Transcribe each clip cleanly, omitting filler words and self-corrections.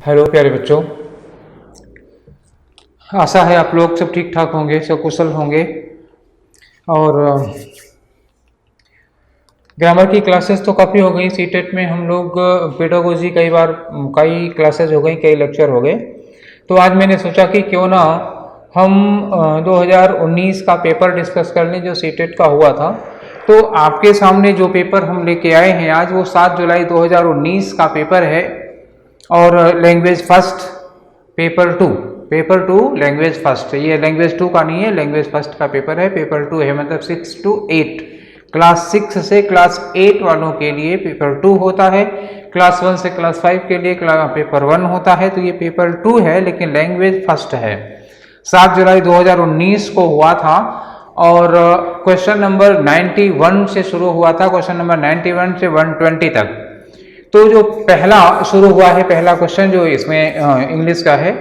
Hello प्यारे बच्चों, आशा है आप लोग सब ठीक ठाक होंगे, सब कुशल होंगे। और ग्रामर की क्लासेस तो काफ़ी हो गई। सीटेट में हम लोग पेडागोजी कई क्लासेस हो गई, कई लेक्चर हो गए। तो आज मैंने सोचा कि क्यों ना हम 2019 का पेपर डिस्कस कर लें जो सीटेट का हुआ था। तो आपके सामने जो पेपर हम लेके आए हैं आज, वो 7 जुलाई 2019 का पेपर है। और language first paper two language first, ये लैंग्वेज 2 का नहीं है, लैंग्वेज फर्स्ट का पेपर है। पेपर 2 है, मतलब 6 to 8, क्लास 6 से क्लास 8 वालों के लिए पेपर 2 होता है। क्लास 1 से क्लास 5 के लिए पेपर 1 होता है। तो ये पेपर 2 है, लेकिन लैंग्वेज फर्स्ट है। 7 जुलाई 2019 को हुआ था और क्वेश्चन नंबर 91 से शुरू हुआ था, क्वेश्चन नंबर 91 से 120 तक। तो जो पहला शुरू हुआ है, पहला क्वेश्चन जो इसमें इंग्लिश का है,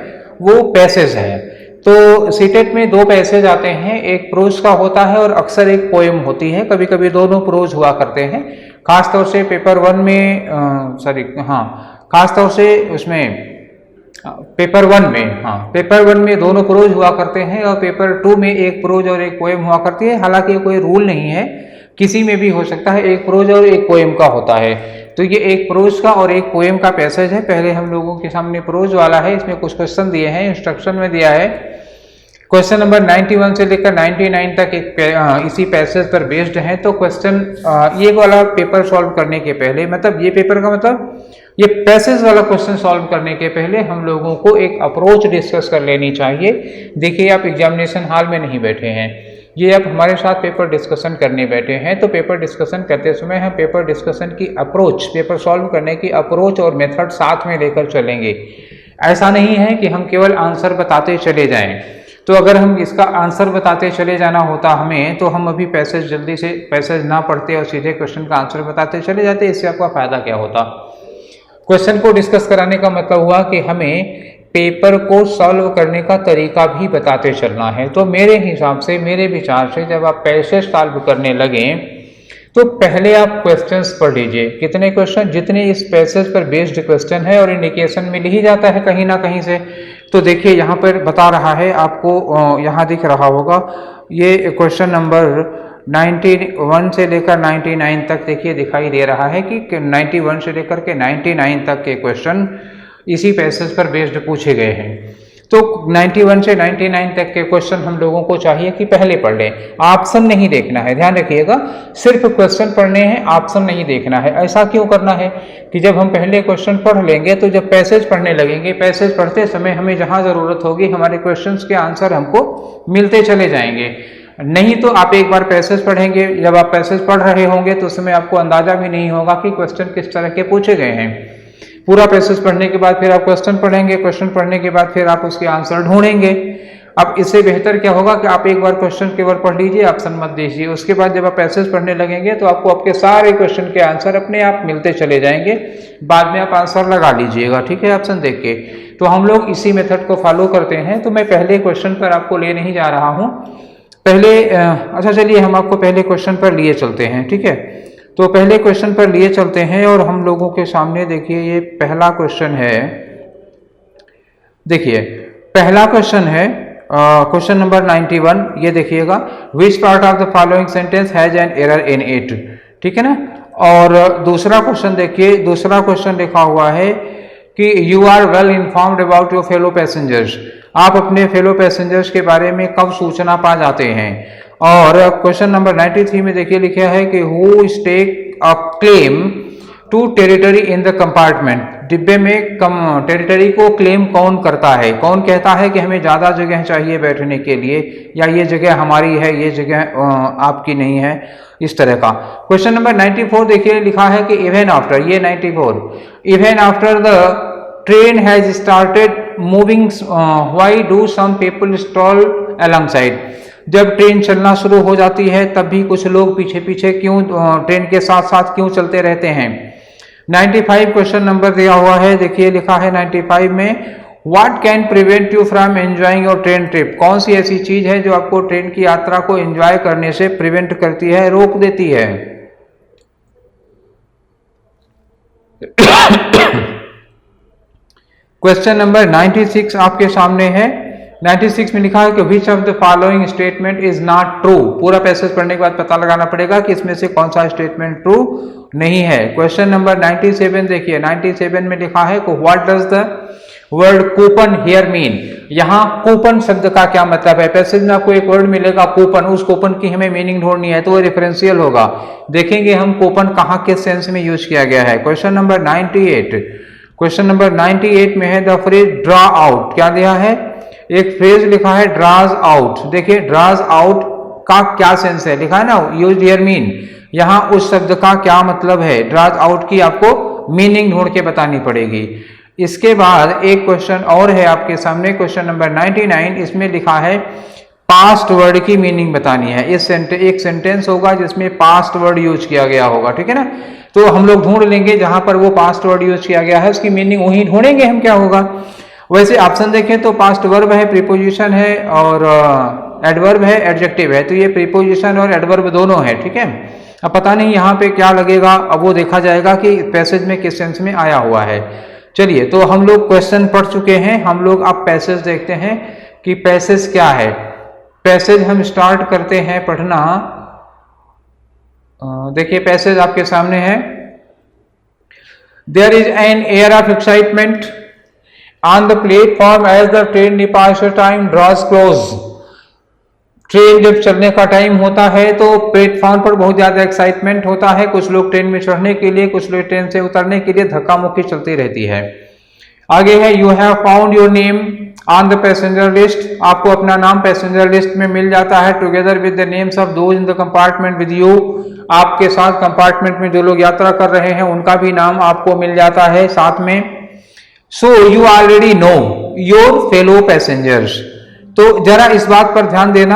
वो पैसेज है। तो सीटेट में 2 पैसेज आते हैं, एक प्रोज का होता है और अक्सर एक पोएम होती है। कभी कभी दोनों प्रोज हुआ करते हैं। खासतौर से पेपर 1 में खासतौर से उसमें पेपर 1 में दोनों प्रोज हुआ करते हैं और पेपर 2 में एक प्रोज और एक पोएम हुआ करती है। हालांकि कोई रूल नहीं है, किसी में भी हो सकता है, एक प्रोज और एक पोएम का होता है। तो ये एक प्रोज का और एक पोएम का पैसेज है। पहले हम लोगों के सामने प्रोज वाला है, इसमें कुछ क्वेश्चन दिए हैं, इंस्ट्रक्शन में दिया है। क्वेश्चन नंबर 91 से लेकर 99 तक इसी पैसेज पर बेस्ड है। तो क्वेश्चन ये वाला पेपर सॉल्व करने के पहले, मतलब ये पेपर का मतलब ये पैसेज वाला क्वेश्चन सॉल्व करने के पहले हम लोगों को एक अप्रोच डिस्कस कर लेनी चाहिए। देखिए, आप एग्जामिनेशन हॉल में नहीं बैठे हैं, ये आप हमारे साथ पेपर डिस्कशन करने बैठे हैं। तो पेपर डिस्कशन करते समय हम पेपर डिस्कशन की अप्रोच, पेपर सॉल्व करने की अप्रोच और मेथड साथ में लेकर चलेंगे। ऐसा नहीं है कि हम केवल आंसर बताते चले जाएं। तो अगर हम इसका आंसर बताते चले जाना होता हमें, तो हम अभी जल्दी से पैसेज ना पढ़ते और सीधे क्वेश्चन का आंसर बताते चले जाते। इससे आपका फायदा क्या होता? क्वेश्चन को डिस्कस कराने का मतलब हुआ कि हमें पेपर को सॉल्व करने का तरीका भी बताते चलना है। तो मेरे हिसाब से, मेरे विचार से, जब आप पैसेज सॉल्व करने लगें तो पहले आप क्वेश्चंस पढ़ लीजिए। कितने क्वेश्चन? जितने इस पैसेज पर बेस्ड क्वेश्चन है, और इंडिकेशन मिल ही जाता है कहीं ना कहीं से। तो देखिए, यहाँ पर बता रहा है आपको, यहाँ दिख रहा होगा, ये क्वेश्चन नंबर 91 से लेकर 99 तक देखिए दिखाई दे रहा है कि 91 से लेकर के 99 तक के क्वेश्चन इसी पैसेज पर बेस्ड पूछे गए हैं। तो 91 से 99 तक के क्वेश्चन हम लोगों को चाहिए कि पहले पढ़ लें। ऑप्शन नहीं देखना है, ध्यान रखिएगा, सिर्फ क्वेश्चन पढ़ने हैं, ऑप्शन नहीं देखना है। ऐसा क्यों करना है कि जब हम पहले क्वेश्चन पढ़ लेंगे तो जब पैसेज पढ़ने लगेंगे, पैसेज पढ़ते समय हमें जहां जरूरत होगी हमारे क्वेश्चंस के आंसर हमको मिलते चले जाएंगे। नहीं तो आप एक बार पैसेज पढ़ेंगे, जब आप पैसेज पढ़ रहे होंगे तो उसमें आपको अंदाजा भी नहीं होगा कि क्वेश्चन किस तरह के पूछे गए हैं। पूरा पैसेज पढ़ने के बाद फिर आप क्वेश्चन पढ़ेंगे, क्वेश्चन पढ़ने के बाद फिर आप उसके आंसर ढूंढेंगे। अब इससे बेहतर क्या होगा कि आप एक बार क्वेश्चन केवल पढ़ लीजिए, ऑप्शन मत दीजिए। उसके बाद जब आप पैसेज पढ़ने लगेंगे तो आपको आपके सारे क्वेश्चन के आंसर अपने आप मिलते चले जाएंगे। बाद में आप आंसर लगा लीजिएगा, ठीक है, ऑप्शन देख के। तो हम लोग इसी मेथड को फॉलो करते हैं। तो मैं पहले क्वेश्चन पर आपको ले नहीं जा रहा हूँ अच्छा चलिए, हम आपको पहले क्वेश्चन पर लिए चलते हैं, ठीक है। तो पहले क्वेश्चन पर लिए चलते हैं और हम लोगों के सामने देखिए, ये पहला क्वेश्चन है। देखिए, पहला क्वेश्चन है क्वेश्चन नंबर 91। ये देखिएगा, which part of the following sentence has an error in it, ठीक है ना। और दूसरा क्वेश्चन देखिए, दूसरा क्वेश्चन लिखा हुआ है कि you are well informed about your fellow passengers. आप अपने फेलो पैसेंजर्स के बारे में कब सूचना पा जाते हैं। और क्वेश्चन नंबर 93 में देखिए लिखा है कि who stake a claim to territory in the compartment. डिब्बे में टेरिटरी को क्लेम कौन करता है, कौन कहता है कि हमें ज़्यादा जगह चाहिए बैठने के लिए, या ये जगह हमारी है, ये जगह आपकी नहीं है, इस तरह का। क्वेश्चन नंबर 94 देखिए लिखा है कि इवन आफ्टर, ये 94, even after the train has started moving why do some people stall alongside. जब ट्रेन चलना शुरू हो जाती है तब भी कुछ लोग पीछे पीछे क्यों, ट्रेन के साथ साथ क्यों चलते रहते हैं। 95 क्वेश्चन नंबर दिया हुआ है, देखिए लिखा है 95 में, what can prevent you from enjoying your train trip. कौन सी ऐसी चीज है जो आपको ट्रेन की यात्रा को एंजॉय करने से प्रिवेंट करती है, रोक देती है। क्वेश्चन नंबर 96 आपके सामने है। 96 में लिखा है कि which of the following statement is not true. पूरा पैसेज पढ़ने के बाद पता लगाना पड़ेगा कि इसमें से कौन सा स्टेटमेंट ट्रू नहीं है। क्वेश्चन नंबर 97 देखिए, 97 में लिखा है कि what does the word coupon here mean. यहाँ कूपन शब्द का क्या मतलब है। पैसेज में आपको एक वर्ड मिलेगा कूपन, उस कूपन की हमें मीनिंग ढूंढनी है तो वो रेफरेंशियल होगा। देखेंगे हम कूपन कहाँ किस सेंस में यूज किया गया है। क्वेश्चन नंबर 98, क्वेश्चन नंबर 98 में है द फ्रेज ड्रा आउट। क्या दिया है, एक फ्रेज लिखा है ड्राज आउट। देखिए ड्राज आउट का क्या सेंस है, लिखा है ना यूज हियर मीन। यहाँ उस शब्द का क्या मतलब है, ड्राज आउट की आपको मीनिंग ढूंढ के बतानी पड़ेगी। इसके बाद एक क्वेश्चन और है आपके सामने, क्वेश्चन नंबर 99। इसमें लिखा है पास्ट वर्ड की मीनिंग बतानी है। इस एक सेंटेंस होगा जिसमें पास्ट वर्ड यूज किया गया होगा, ठीक है ना। तो हम लोग ढूंढ लेंगे जहां पर वो पास्ट वर्ड यूज किया गया है उसकी मीनिंग वहीं ढूंढेंगे हम क्या होगा। वैसे ऑप्शन देखें तो पास्ट वर्ब है, प्रीपोजिशन है और एडवर्ब है, एडजेक्टिव है। तो ये प्रीपोजिशन और एडवर्ब दोनों है, ठीक है। अब पता नहीं यहाँ पे क्या लगेगा, अब वो देखा जाएगा कि पैसेज में किस सेंस में आया हुआ है। चलिए तो हम लोग क्वेश्चन पढ़ चुके हैं, हम लोग अब पैसेज देखते हैं कि पैसेज क्या है। पैसेज हम स्टार्ट करते हैं पढ़ना। देखिए पैसेज आपके सामने है। There is an air of excitement on the platform as the train departure time draws close. Train जब चलने का टाइम होता है तो प्लेटफॉर्म पर बहुत ज्यादा एक्साइटमेंट होता है। कुछ लोग ट्रेन में चढ़ने के लिए, कुछ लोग ट्रेन से उतरने के लिए धक्का मुक्की चलती रहती है। आगे है you have found your name on the passenger list. आपको अपना नाम पैसेंजर लिस्ट में मिल जाता है together with the names of those in the compartment with you. आपके साथ कंपार्टमेंट में जो लोग यात्रा कर रहे हैं उनका भी नाम आपको मिल जाता है साथ में। So you already know your fellow passengers. तो जरा इस बात पर ध्यान देना,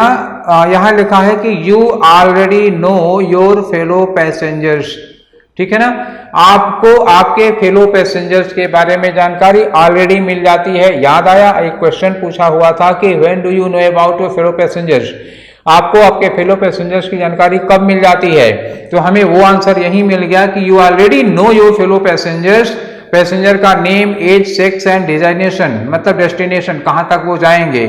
यहां लिखा है कि you already know your fellow passengers, ठीक है ना। आपको आपके फेलो पैसेंजर्स के बारे में जानकारी ऑलरेडी मिल जाती है। याद आया एक क्वेश्चन पूछा हुआ था कि when do you know about your fellow passengers. आपको आपके फेलो पैसेंजर्स की जानकारी कब मिल जाती है, तो हमें वो आंसर यही मिल गया कि you already know your fellow passengers. Passenger का name, age, sex and destination, मतलब डेस्टिनेशन कहां तक वो जाएंगे।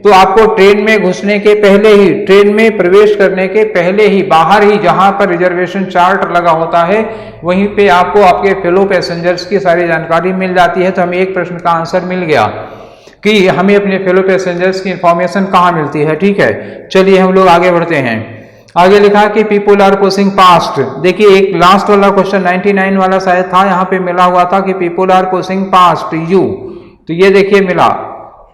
तो आपको ट्रेन में घुसने के पहले ही, ट्रेन में प्रवेश करने के पहले ही, बाहर ही जहां पर रिजर्वेशन चार्ट लगा होता है वहीं पे आपको आपके फेलो पैसेंजर्स की सारी जानकारी मिल जाती है। तो हमें एक प्रश्न का आंसर मिल गया कि हमें अपने फेलो पैसेंजर्स की इंफॉर्मेशन कहाँ मिलती है, ठीक है। चलिए हम लोग आगे बढ़ते हैं। आगे लिखा है कि पीपुल आर पुशिंग पास्ट। देखिए एक लास्ट वाला क्वेश्चन 99 वाला शायद था, यहाँ पे मिला हुआ था कि people are pushing past you. तो ये देखिए मिला,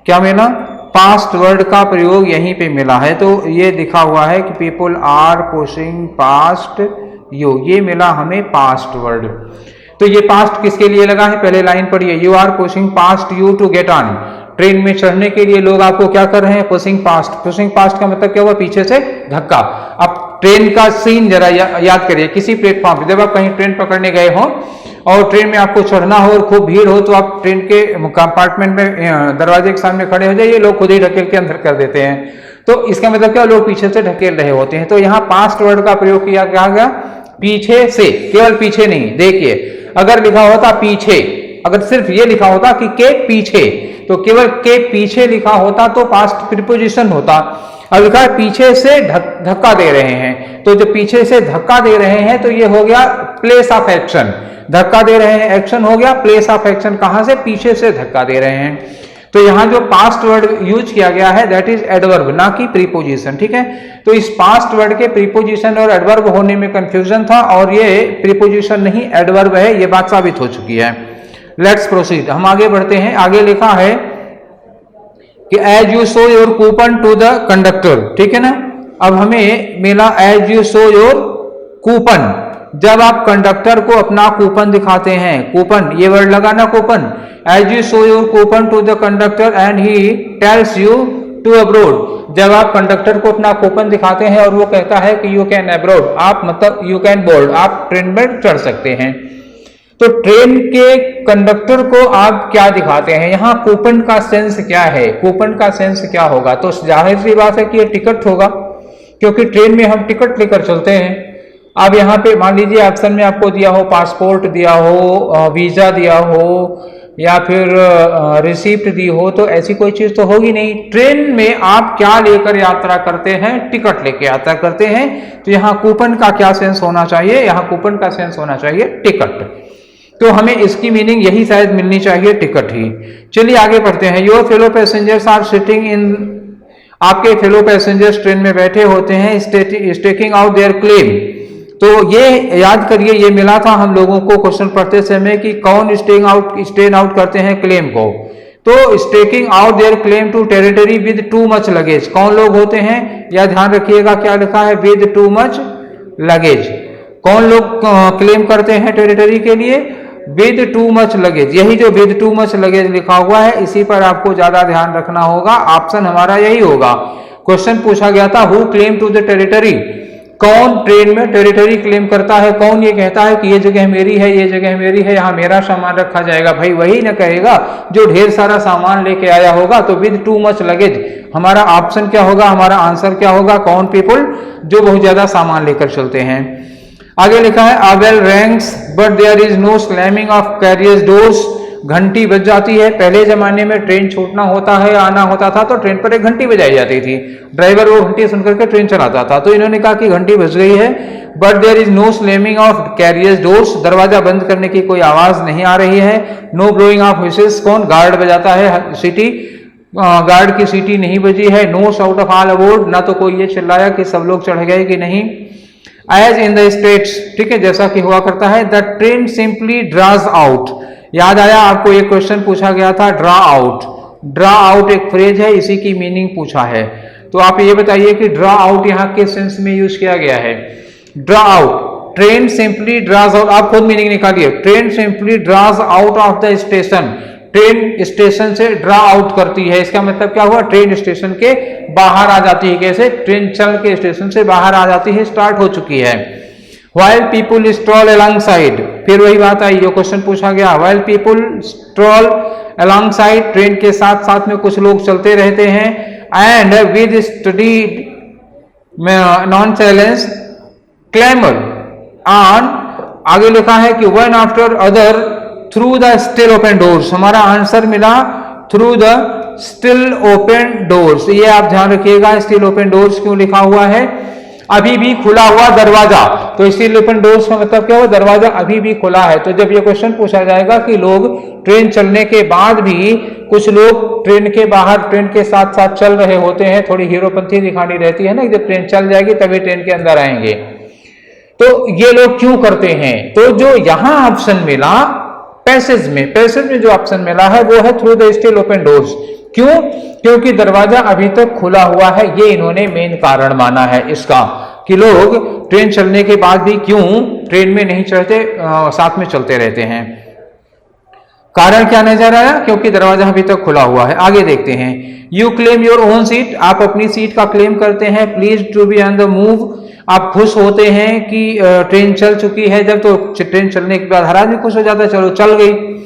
क्या मिला, पास्ट वर्ड का प्रयोग यहीं पे मिला है। तो ये लिखा हुआ है कि people are pushing past you, ये मिला हमें पास्ट वर्ड। तो ये पास्ट किसके लिए लगा है, पहले लाइन पढ़िए। You are pushing past you to get on. Train में चढ़ने के लिए लोग आपको क्या कर रहे हैं, पुशिंग पास्ट। पुशिंग पास्ट का मतलब क्या हुआ, पीछे से धक्का। अब ट्रेन का सीन जरा याद करिए, किसी प्लेटफॉर्म पे जब आप कहीं ट्रेन पकड़ने गए हो और ट्रेन में आपको चढ़ना हो और खूब भीड़ हो तो आप ट्रेन के कंपार्टमेंट में दरवाजे के सामने खड़े हो जाइए, लोग खुद ही ढकेल के अंदर कर देते हैं। तो इसका मतलब क्या, लोग पीछे से ढकेल रहे होते हैं। तो यहाँ पास्ट वर्ड का प्रयोग किया गया पीछे से, केवल पीछे नहीं। देखिए अगर लिखा होता पीछे, अगर सिर्फ ये लिखा होता कि के पीछे, तो केवल के पीछे लिखा होता तो पास्ट प्रीपोजिशन होता। अब लिखा है पीछे से धक्का दे रहे हैं, तो जो पीछे से धक्का दे रहे हैं तो ये हो गया प्लेस ऑफ एक्शन। धक्का दे रहे हैं एक्शन हो गया, प्लेस ऑफ एक्शन कहां से, पीछे से धक्का दे रहे हैं। तो यहां जो पास्ट वर्ड यूज किया गया है दैट इज एडवर्ब, ना कि प्रीपोजिशन, ठीक है। तो इस पास्ट वर्ड के प्रीपोजिशन और एडवर्ब होने में कंफ्यूजन था और ये प्रीपोजिशन नहीं एडवर्ब है, ये बात साबित हो चुकी है। लेट्स प्रोसीड, हम आगे बढ़ते हैं। आगे लिखा है कि as you show your coupon to the conductor, ठीक है ना। अब हमें मिला as you show your coupon, जब आप कंडक्टर को अपना कूपन दिखाते हैं, कूपन ये वर्ड लगाना coupon. As you show your coupon to the conductor and he tells you to abroad. जब आप कंडक्टर को अपना कूपन दिखाते हैं और वो कहता है कि यू कैन अब्रोड, आप मतलब यू कैन बोर्ड, आप ट्रेन में चढ़ सकते हैं। तो ट्रेन के कंडक्टर को आप क्या दिखाते हैं, यहाँ कूपन का सेंस क्या है, कूपन का सेंस क्या होगा। तो जाहिर सी बात है कि ये टिकट होगा, क्योंकि ट्रेन में हम टिकट लेकर चलते हैं। अब यहाँ पे मान लीजिए ऑप्शन में आपको दिया हो पासपोर्ट दिया हो, वीजा दिया हो या फिर रिसिप्ट दी हो, तो ऐसी कोई चीज तो होगी नहीं। ट्रेन में आप क्या लेकर यात्रा करते हैं? टिकट लेके यात्रा करते हैं। तो यहाँ कूपन का क्या सेंस होना चाहिए? यहाँ कूपन का सेंस होना चाहिए टिकट। तो हमें इसकी मीनिंग यही शायद मिलनी चाहिए, टिकट ही। चलिए आगे बढ़ते हैं। Your fellow passengers are sitting in, आपके फेलो पैसेंजर्स ट्रेन में बैठे होते हैं, स्टेकिंग आउट देयर क्लेम। तो ये याद करिए, ये मिला था हम लोगों को क्वेश्चन पढ़ते समय कि कौन स्टेइंग आउट करते हैं क्लेम को। तो staking out their claim to territory with too much luggage, कौन लोग होते हैं? या ध्यान रखिएगा क्या लिखा है, विद टू मच लगेज। कौन लोग क्लेम करते हैं टेरिटरी के लिए? With too much luggage. यही जो विद टू मच लगेज लिखा हुआ है, इसी पर आपको ज्यादा ध्यान रखना होगा। ऑप्शन हमारा यही होगा। क्वेश्चन पूछा गया था who claim to the territory, कौन ट्रेन में टेरिटरी क्लेम करता है? कौन ये कहता है कि ये जगह मेरी है, ये जगह मेरी है, यहाँ मेरा सामान रखा जाएगा? भाई वही ना कहेगा जो ढेर सारा सामान लेके आया होगा। तो विद टू मच लगेज हमारा ऑप्शन क्या होगा, हमारा आंसर क्या होगा? कौन पीपुल, जो बहुत ज्यादा सामान लेकर चलते हैं। आगे लिखा है a bell rings but there is no slamming of carriers doors, घंटी बज जाती है। पहले जमाने में ट्रेन छूटना होता है, आना होता था, तो ट्रेन पर एक घंटी बजाई जाती थी, ड्राइवर वो घंटी सुनकर के ट्रेन चलाता था। तो इन्होंने कहा कि घंटी बज गई है, but there is no slamming of carriers doors, दरवाजा बंद करने की कोई आवाज नहीं आ रही है। नो ब्लोइंग ऑफ व्हिसल्स, कौन गार्ड बजाता है सीटी, गार्ड की सीटी नहीं बजी है। No shout of all aboard, ना तो कोई ये चिल्लाया कि सब लोग चढ़ गए कि नहीं। एज इन द स्टेट्स, ठीक है, जैसा कि हुआ करता है। The train simply draws out, याद आया आपको एक क्वेश्चन पूछा गया था ड्रा आउट। ड्रा आउट एक फ्रेज है, इसी की मीनिंग पूछा है। तो आप ये बताइए कि ड्रा आउट यहाँ किस सेंस में यूज किया गया है? Draw out, train simply draws out, आप खुद मीनिंग निकालिए। Train simply draws out of the station, train station से ड्रा आउट करती है। इसका मतलब क्या हुआ? ट्रेन स्टेशन के बाहर आ जाती है। कैसे? ट्रेन चल के स्टेशन से बाहर आ जाती है, स्टार्ट हो चुकी है। While people stroll alongside, फिर वही बात आई जो क्वेश्चन पूछा गया। While people stroll alongside, train के साथ साथ में कुछ लोग चलते रहते हैं। And with studied nonchalance clamor on, आगे लिखा है कि one after other through the still open doors, हमारा आंसर मिला through the still open doors। ये आप ध्यान रखिएगा, still open doors क्यों लिखा हुआ है? अभी भी खुला हुआ दरवाजा। तो स्टिल ओपन डोर्स का मतलब क्या हुआ? दरवाजा अभी भी खुला है। तो जब ये क्वेश्चन पूछा जाएगा कि लोग ट्रेन चलने के बाद भी कुछ लोग ट्रेन के बाहर ट्रेन के साथ साथ चल रहे होते हैं, थोड़ी हीरोपंथी दिखानी रहती है ना, जब ट्रेन चल जाएगी तभी ट्रेन के अंदर आएंगे। तो ये लोग क्यों करते हैं? तो जो यहां ऑप्शन मिला पैसेज में जो ऑप्शन मिला है वो है through the still open doors. क्यों? क्योंकि दरवाजा अभी तक खुला हुआ है, ये इन्होंने मेन कारण माना है इसका, कि लोग ट्रेन चलने के बाद भी क्यों ट्रेन में नहीं चढ़ते, साथ में चलते रहते हैं। कारण क्या नजर आया? क्योंकि दरवाजा अभी तक खुला हुआ है। आगे देखते हैं। You claim your own seat, आप अपनी सीट का क्लेम करते हैं। Please to be on the move, आप खुश होते हैं कि ट्रेन चल चुकी है। जब तो ट्रेन चलने के बाद हर आदमी खुश हो जाता है, चलो चल गई।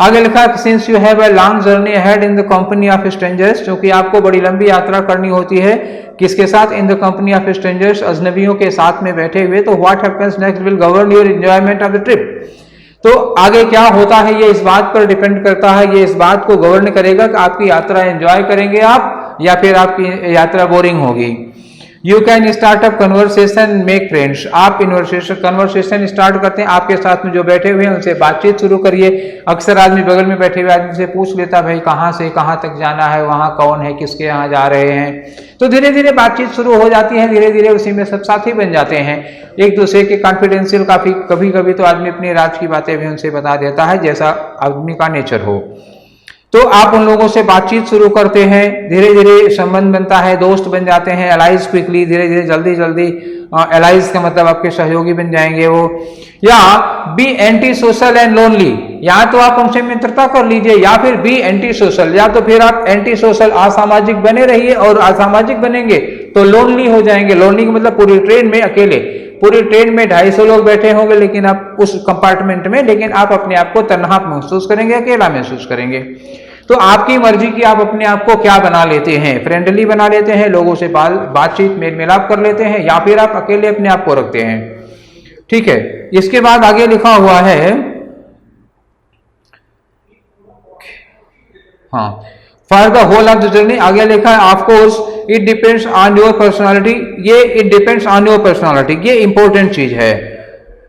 आगे लिखा है since you have a long journey ahead in the company of strangers, क्योंकि आपको बड़ी लंबी यात्रा करनी होती है किसके साथ? In the company of strangers, अजनबियों के साथ में बैठे हुए। तो what happens next will govern your enjoyment of the trip. तो आगे क्या होता है ये इस बात पर डिपेंड करता है, ये इस बात को गवर्न करेगा कि आपकी यात्रा एंजॉय करेंगे आप या फिर आपकी यात्रा बोरिंग होगी। You can start up conversation make friends, आप कन्वर्सेशन स्टार्ट करते हैं, आपके साथ में जो बैठे हुए हैं उनसे बातचीत शुरू करिए। अक्सर आदमी बगल में बैठे हुए आदमी से पूछ लेता भाई कहाँ से कहाँ तक जाना है, वहाँ कौन है, किसके यहाँ जा रहे हैं। तो धीरे धीरे बातचीत शुरू हो जाती है, धीरे धीरे उसी में सब साथी बन जाते हैं, एक दूसरे के कॉन्फिडेंशियल। कभी कभी तो आदमी अपनी राज की बातें भी उनसे बता देता है, जैसा आदमी का नेचर हो। तो आप उन लोगों से बातचीत शुरू करते हैं, धीरे धीरे संबंध बनता है, दोस्त बन जाते हैं। एलाइज क्विकली, धीरे धीरे जल्दी एलाइज का मतलब आपके सहयोगी बन जाएंगे वो। या be antisocial and lonely, या तो आप उनसे मित्रता कर लीजिए, या फिर बी एंटी सोशल, या तो फिर आप एंटी सोशल असामाजिक बने रहिए, और असामाजिक बनेंगे तो लोनली हो जाएंगे। लोनली का मतलब पूरी ट्रेन में अकेले, पूरी ट्रेन में 250 लोग बैठे होंगे लेकिन आप उस कंपार्टमेंट में, लेकिन आप अपने आप को तन्हा महसूस करेंगे, अकेला महसूस करेंगे। तो आपकी मर्जी की आप अपने आप को क्या बना लेते हैं, फ्रेंडली बना लेते हैं, लोगों से बातचीत मेल मिलाप कर लेते हैं, या फिर आप अकेले अपने आप को रखते हैं। ठीक है, इसके बाद आगे लिखा हुआ है, हाँ, for the whole of the journey आगे लिखा है of course it depends on your personality. ये it depends on your personality, ये इंपॉर्टेंट चीज है।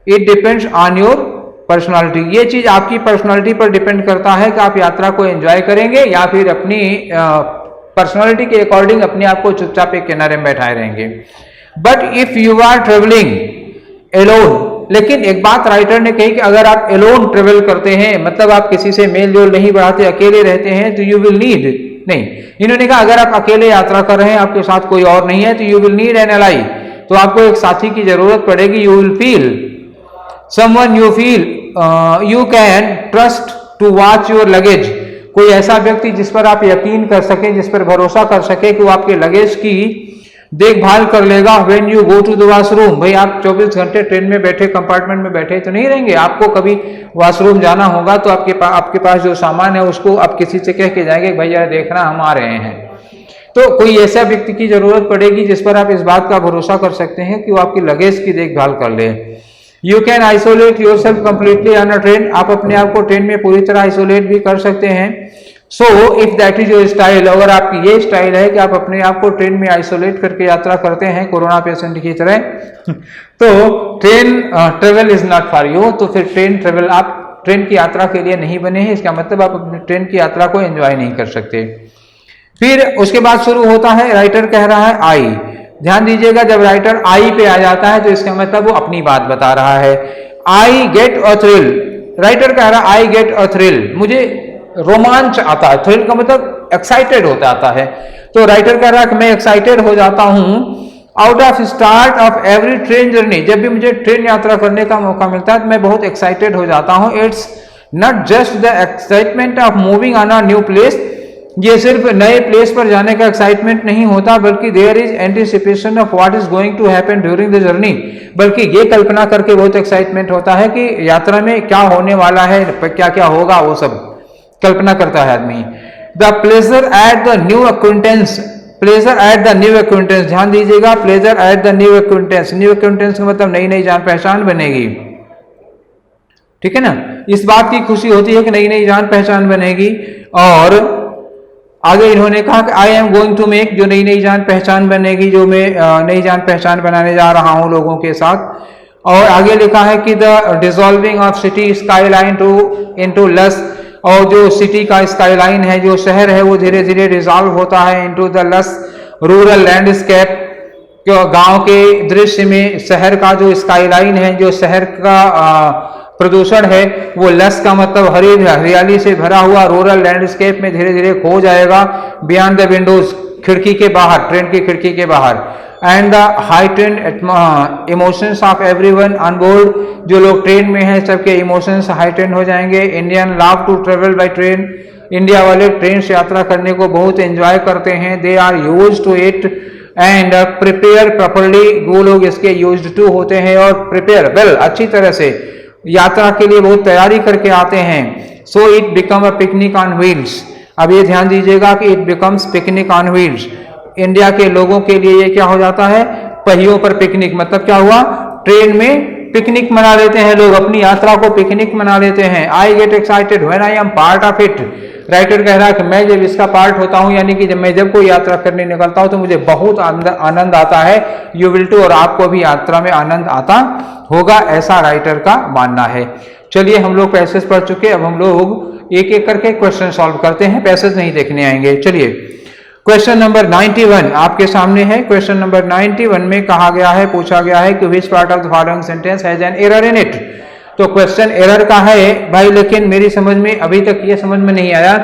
It depends on your personality, ये चीज आपकी पर्सनालिटी पर डिपेंड करता है कि आप यात्रा को एंजॉय करेंगे या फिर अपनी पर्सनालिटी के अकॉर्डिंग अपने आप को चुपचाप एक किनारे में बैठाए रहेंगे। But if you are travelling alone, लेकिन एक बात राइटर ने कही कि अगर आप एलोन ट्रेवल करते हैं, मतलब आप किसी से मेल जोल नहीं बढ़ाते, अकेले रहते हैं, तो यू विल नीड, नहीं, इन्होंने कहा अगर आप अकेले यात्रा कर रहे हैं, आपके साथ कोई और नहीं है, तो you will need an ally, तो आपको एक साथी की जरूरत पड़ेगी। You will feel someone you feel you can trust to watch your luggage, कोई ऐसा व्यक्ति जिस पर आप यकीन कर सके, जिस पर भरोसा कर सके कि वो आपके लगेज की देखभाल कर लेगा। When you go to the washroom, भाई आप 24 घंटे ट्रेन में बैठे, कंपार्टमेंट में बैठे तो नहीं रहेंगे, आपको कभी वॉशरूम जाना होगा तो आपके पास जो सामान है उसको आप किसी से कह के जाएंगे भाई यार देखना हम आ रहे हैं। तो कोई ऐसा व्यक्ति की जरूरत पड़ेगी जिस पर आप इस बात का भरोसा कर सकते हैं कि वो आपकी लगेज की देखभाल कर ले। You can isolate your self completely on a train, आप अपने आप को ट्रेन में पूरी तरह आइसोलेट भी कर सकते हैं। So if that is your style, अगर आपकी ये स्टाइल है कि आप अपने आप को ट्रेन में आइसोलेट करके यात्रा करते हैं कोरोना पेशेंट की तरह, तो train travel is not for you, तो फिर ट्रेन ट्रेवल आप ट्रेन की यात्रा के लिए नहीं बने हैं, इसका मतलब आप अपनी ट्रेन की यात्रा को एंजॉय नहीं कर सकते। फिर उसके बाद शुरू होता है, राइटर कह रहा है आई, ध्यान दीजिएगा जब राइटर आई पे आ जाता है तो इसका मतलब वो अपनी बात बता रहा है। I get a thrill, writer कह रहा है आई गेट अ थ्रिल, मुझे रोमांच आता है, थ्रिल का मतलब एक्साइटेड होता आता है, तो राइटर कह रहा है कि मैं एक्साइटेड हो जाता हूं out of start of every train journey, जब भी मुझे ट्रेन यात्रा करने का मौका मिलता है तो मैं बहुत एक्साइटेड हो जाता हूं। It's not just the excitement of moving on a new place, ये सिर्फ नए प्लेस पर जाने का एक्साइटमेंट नहीं होता, बल्कि there is anticipation of what is going to happen during the journey, बल्कि ये कल्पना करके बहुत एक्साइटमेंट होता है कि यात्रा में क्या होने वाला है, क्या क्या होगा, वो सब कल्पना करता है आदमी। The pleasure at the new acquaintance, pleasure at the new acquaintance, ध्यान दीजिएगा, pleasure at the new acquaintance, new acquaintance का मतलब नई नई जान पहचान बनेगी, ठीक है ना, इस बात की खुशी होती है कि नई नई जान पहचान बनेगी। और आगे इन्होंने कहा कि I am going to make, जो नई नई जान पहचान बनेगी, जो मैं नई जान पहचान बनाने जा रहा हूं लोगों के साथ। और आगे लिखा है कि the dissolving of city skyline to into lush, और जो सिटी का स्काईलाइन है, जो शहर है, वो धीरे धीरे डिसॉल्व होता है इनटू द लस रूरल लैंडस्केप, गांव के दृश्य में शहर का जो स्काईलाइन है, जो शहर का प्रदूषण है, वो लस का मतलब हरियाली से भरा हुआ रूरल लैंडस्केप में धीरे धीरे खो जाएगा। बियॉन्ड द विंडोज, खिड़की के बाहर, ट्रेन की खिड़की के बाहर। And the heightened emotions of everyone on board, जो लोग ट्रेन में हैं सबके इमोशंस हाइटेंड हो जाएंगे। Indian love to travel by train, India वाले ट्रेन से यात्रा करने को बहुत एंजॉय करते हैं। They are used to it and prepare properly, वो लोग इसके यूज्ड टू होते हैं और प्रिपेयर वेल, अच्छी तरह से यात्रा के लिए बहुत तैयारी करके आते हैं। So it become a picnic on wheels, अब ये ध्यान दीजिएगा कि it becomes picnic on wheels, India के लोगों के लिए ये क्या हो जाता है, पहियों पर पिकनिक, मतलब क्या हुआ, ट्रेन में पिकनिक मना लेते हैं लोग, अपनी यात्रा को पिकनिक मना लेते हैं। I get excited when I am part of it, writer कह रहा है कि मैं जब इसका पार्ट होता हूं, यानी कि जब कोई यात्रा करने निकलता हूं तो मुझे बहुत आनंद आता है। यू विल टू, और आपको भी यात्रा में आनंद आता होगा, ऐसा राइटर का मानना है। चलिए हम लोग पैसेज पढ़ चुके, अब हम लोग एक एक करके क्वेश्चन सॉल्व करते हैं, पैसेज नहीं देखने आएंगे। चलिए क्वेश्चन नंबर 91 आपके सामने है। क्वेश्चन नंबर 91 में कहा गया है, पूछा गया है कि which part of the following sentence has an error in it, तो क्वेश्चन एरर का है भाई, लेकिन मेरी समझ में अभी तक ये समझ में नहीं आया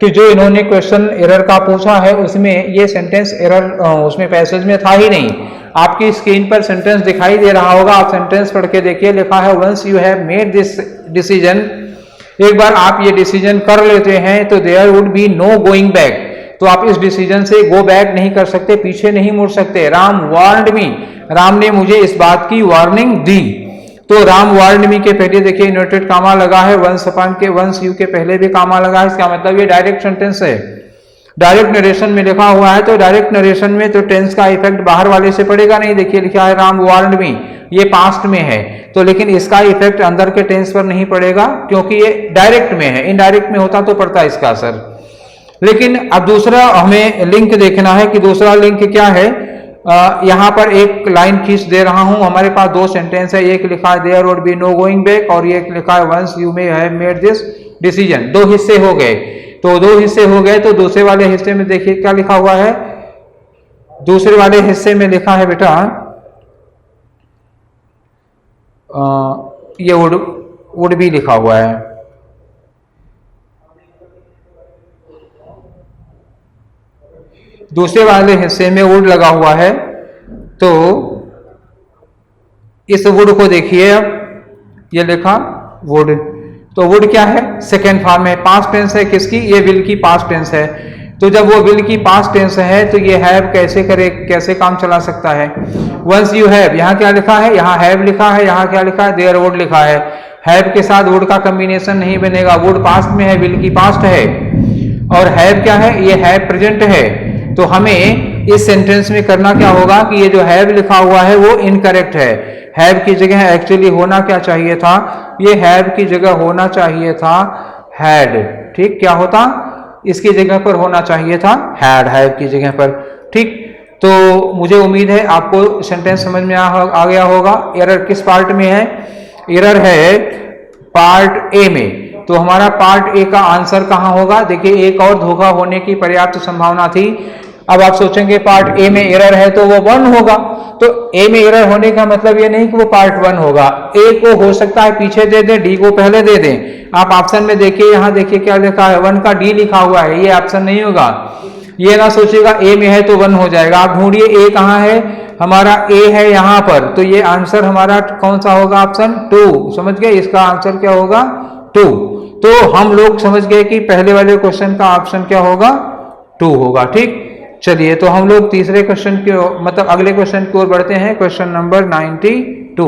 कि जो इन्होंने क्वेश्चन एरर का पूछा है उसमें ये सेंटेंस एरर उसमें पैसेज में था ही नहीं। आपकी स्क्रीन पर सेंटेंस दिखाई दे रहा होगा, आप सेंटेंस पढ़ के देखिए, लिखा है once you have made this decision, एक बार आप ये डिसीजन कर लेते हैं तो there would be no going back, तो आप इस डिसीजन से गो बैक नहीं कर सकते, पीछे नहीं मुड़ सकते। राम वार्नड मी, राम ने मुझे इस बात की वार्निंग दी, तो राम वार्नड मी के पहले देखिए इन्वर्टेड कामा लगा है, वंस अपॉन के वंस यू के पहले भी कामा लगा है, इसका मतलब ये डायरेक्ट सेंटेंस है। डायरेक्ट नरेशन में लिखा हुआ है, तो डायरेक्ट नरेशन में तो टेंस का इफेक्ट बाहर वाले से पड़ेगा नहीं। देखिए लिखा है राम वार्नड मी, ये पास्ट में है, तो लेकिन इसका इफेक्ट अंदर के टेंस पर नहीं पड़ेगा क्योंकि ये डायरेक्ट में है। इनडायरेक्ट में होता तो पड़ता इसका असर। लेकिन अब दूसरा हमें लिंक देखना है कि दूसरा लिंक क्या है। यहां पर एक लाइन खींच दे रहा हूं। हमारे पास दो सेंटेंस है, एक लिखा है there would be no going back, और एक लिखा है once you may have made this decision. दो हिस्से हो गए, तो दो हिस्से हो गए, तो दूसरे वाले हिस्से में देखिए क्या लिखा हुआ है। दूसरे वाले हिस्से में लिखा है बेटा ये वुड भी लिखा हुआ है। दूसरे वाले हिस्से में वुड लगा हुआ है, तो इस वुड को देखिए। अब ये लिखा वुड, तो वुड क्या है, सेकेंड फॉर्म है, पास्ट टेंस है किसकी, ये विल की पास्ट टेंस है। तो जब वो विल की पास्ट टेंस है तो ये हैव कैसे काम चला सकता है। वंस यू हैव, यहाँ क्या लिखा है, यहाँ हैव लिखा है, यहाँ क्या लिखा है, देयर वुड लिखा है। हैव के साथ वुड का कॉम्बिनेशन नहीं बनेगा, वुड पास्ट में है, विल की पास्ट है, और हैव क्या है, ये हैव प्रेजेंट है। तो हमें इस सेंटेंस में करना क्या होगा कि ये जो हैव लिखा हुआ है वो इनकरेक्ट है। हैव की जगह एक्चुअली होना क्या चाहिए था, ये हैव की जगह होना चाहिए था हैड। ठीक, क्या होता, इसकी जगह पर होना चाहिए था हैड, हैव की जगह पर। ठीक, तो मुझे उम्मीद है आपको सेंटेंस समझ में आ गया होगा। एरर किस पार्ट में है, एरर है पार्ट ए में। तो हमारा पार्ट ए का आंसर कहां होगा, देखिए एक और धोखा होने की पर्याप्त संभावना थी। अब आप सोचेंगे पार्ट ए में एरर है तो वो 1 होगा, तो ए में एरर होने का मतलब ये नहीं कि वो पार्ट 1 होगा। ए को हो सकता है पीछे दे दें, डी को पहले दे दें। आप ऑप्शन में देखिए, यहाँ देखिए क्या लिखा है, 1 का डी लिखा हुआ है, ये ऑप्शन नहीं होगा। ये ना सोचिएगा ए में है तो 1 हो जाएगा। आप ढूंढिए ए कहाँ है, हमारा ए है यहाँ पर, तो ये आंसर हमारा कौन सा होगा, ऑप्शन 2। समझ गए, इसका आंसर क्या होगा 2। तो हम लोग समझ गए कि पहले वाले क्वेश्चन का ऑप्शन क्या होगा 2 होगा। ठीक, चलिए तो हम लोग तीसरे क्वेश्चन के मतलब अगले क्वेश्चन की ओर बढ़ते हैं, क्वेश्चन नंबर 92।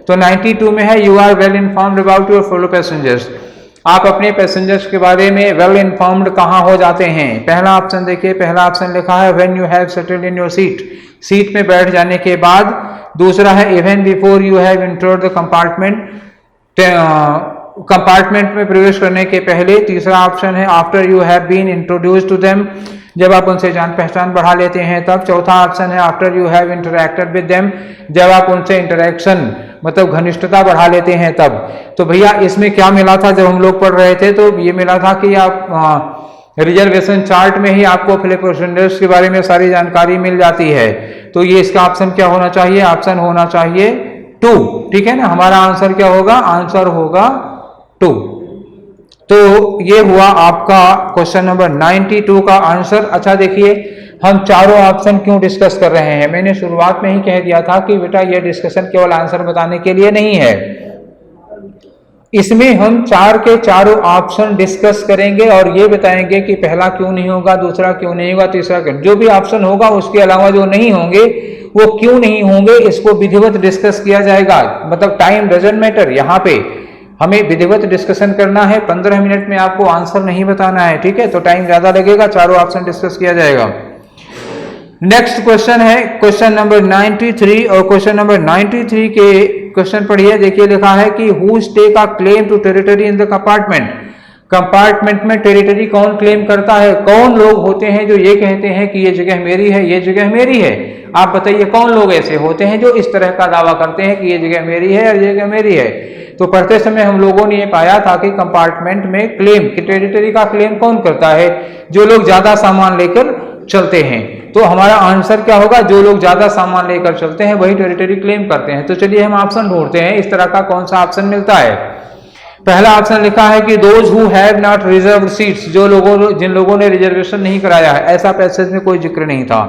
तो 92 में है, you are well informed about your fellow passengers. आप अपने पैसेंजर्स के बारे में वेल इन्फॉर्म्ड कहाँ हो जाते हैं। पहला ऑप्शन देखिए, पहला ऑप्शन लिखा है when you have settled in your seat, seat में बैठ जाने के बाद। दूसरा है even before you have entered the compartment, compartment में प्रवेश करने के पहले। तीसरा ऑप्शन है after you have been introduced to them, जब आप उनसे जान पहचान बढ़ा लेते हैं तब। चौथा ऑप्शन है after you have interacted with them, जब आप उनसे इंटरेक्शन मतलब घनिष्ठता बढ़ा लेते हैं तब। तो भैया इसमें क्या मिला था जब हम लोग पढ़ रहे थे, तो ये मिला था कि आप रिजर्वेशन चार्ट में ही आपको फेलो पैसेंजर्स के बारे में सारी जानकारी मिल जाती है। तो ये इसका ऑप्शन क्या होना चाहिए, ऑप्शन होना चाहिए 2। ठीक है ना, हमारा आंसर क्या होगा, आंसर होगा 2। तो ये हुआ आपका क्वेश्चन नंबर 92 का आंसर। अच्छा देखिए, हम चारों ऑप्शन क्यों डिस्कस कर रहे हैं। मैंने शुरुआत में ही कह दिया था कि बेटा ये डिस्कशन केवल आंसर बताने के लिए नहीं है, इसमें हम 4 के चारों ऑप्शन डिस्कस करेंगे और ये बताएंगे कि पहला क्यों नहीं होगा, दूसरा क्यों नहीं होगा, तीसरा क्यों। जो भी ऑप्शन होगा उसके अलावा जो नहीं होंगे वो क्यों नहीं होंगे, इसको विधिवत डिस्कस किया जाएगा। मतलब टाइम डजंट मैटर, यहाँ पे हमें विधिवत डिस्कशन करना है। 15 मिनट में आपको आंसर नहीं बताना है, ठीक है, तो टाइम ज्यादा लगेगा। चारों ऑप्शन डिस्कस किया जाएगा। नेक्स्ट क्वेश्चन है क्वेश्चन नंबर 93, और क्वेश्चन नंबर 93 के क्वेश्चन पढ़िए। देखिए लिखा है कि who take a claim to territory in the compartment, compartment में टेरिटरी कौन क्लेम करता है। कौन लोग होते हैं जो ये कहते हैं कि ये जगह मेरी है, ये जगह मेरी है। आप बताइए कौन लोग ऐसे होते हैं जो इस तरह का दावा करते हैं कि ये जगह मेरी है और ये जगह मेरी है। तो पढ़ते समय हम लोगों ने ये पाया था कि कंपार्टमेंट में क्लेम कि टेरिटरी का क्लेम कौन करता है, जो लोग ज्यादा सामान लेकर चलते हैं। तो हमारा आंसर क्या होगा, जो लोग ज्यादा सामान लेकर चलते हैं वही टेरिटरी क्लेम करते हैं। तो चलिए हम ऑप्शन ढूंढते हैं, इस तरह का कौन सा ऑप्शन मिलता है। पहला ऑप्शन लिखा है कि those who have not reserved seats, जिन लोगों ने रिजर्वेशन नहीं कराया है, ऐसा पैसेज में कोई जिक्र नहीं था।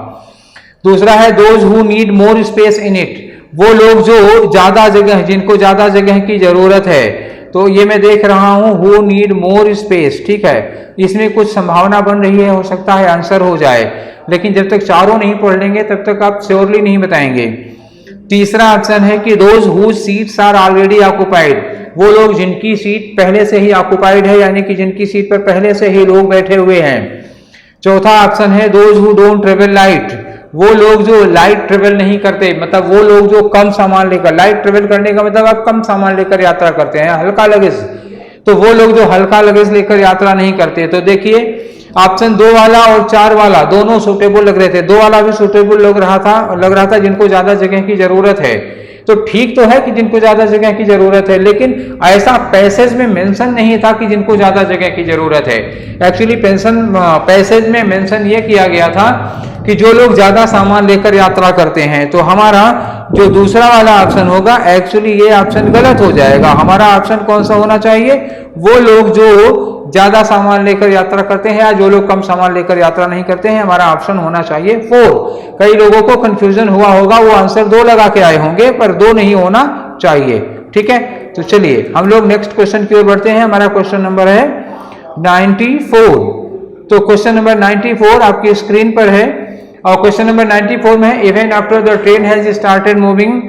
दूसरा है those who need more space in it, वो लोग जो ज्यादा जगह, जिनको ज्यादा जगह की जरूरत है। तो ये मैं देख रहा हूं हु नीड मोर स्पेस, ठीक है, इसमें कुछ संभावना बन रही है, हो सकता है आंसर हो जाए, लेकिन जब तक चारों नहीं पढ़ लेंगे तब तक आप श्योरली नहीं बताएंगे। तीसरा ऑप्शन है कि those who seats are already occupied, वो लोग जिनकी सीट पहले से ही ऑक्युपाइड है, यानी कि जिनकी सीट पर पहले से ही लोग बैठे हुए हैं। चौथा ऑप्शन है those who don't travel light, वो लोग जो लाइट ट्रेवल नहीं करते, मतलब वो लोग जो कम सामान लेकर, लाइट ट्रेवल करने का मतलब आप कम सामान लेकर यात्रा करते हैं, हल्का लगेज, तो वो लोग जो हल्का लगेज लेकर यात्रा नहीं करते। तो देखिए ऑप्शन 2 वाला और 4 वाला दोनों सूटेबल लग रहे थे, 2 वाला भी सूटेबल लग रहा था जिनको ज्यादा जगह की जरूरत है। तो ठीक तो है कि जिनको ज्यादा जगह की जरूरत है, लेकिन ऐसा पैसेज में मेंशन नहीं था कि जिनको ज्यादा जगह की जरूरत है। एक्चुअली पैसेज में मेंशन ये किया गया था कि जो लोग ज्यादा सामान लेकर यात्रा करते हैं। तो हमारा जो दूसरा वाला ऑप्शन होगा, एक्चुअली ये ऑप्शन गलत हो जाएगा। हमारा ऑप्शन कौन सा होना चाहिए, वो लोग जो ज्यादा सामान लेकर यात्रा करते हैं या जो लोग कम सामान लेकर यात्रा नहीं करते हैं, हमारा ऑप्शन होना चाहिए 4। कई लोगों को कंफ्यूजन हुआ होगा, वो आंसर 2 लगा के आए होंगे, पर 2 नहीं होना चाहिए। ठीक है, तो चलिए हम लोग नेक्स्ट क्वेश्चन की ओर बढ़ते हैं। हमारा क्वेश्चन नंबर है 94। तो क्वेश्चन नंबर 94 आपकी स्क्रीन पर है, और क्वेश्चन नंबर 94 में है even after the train has started moving,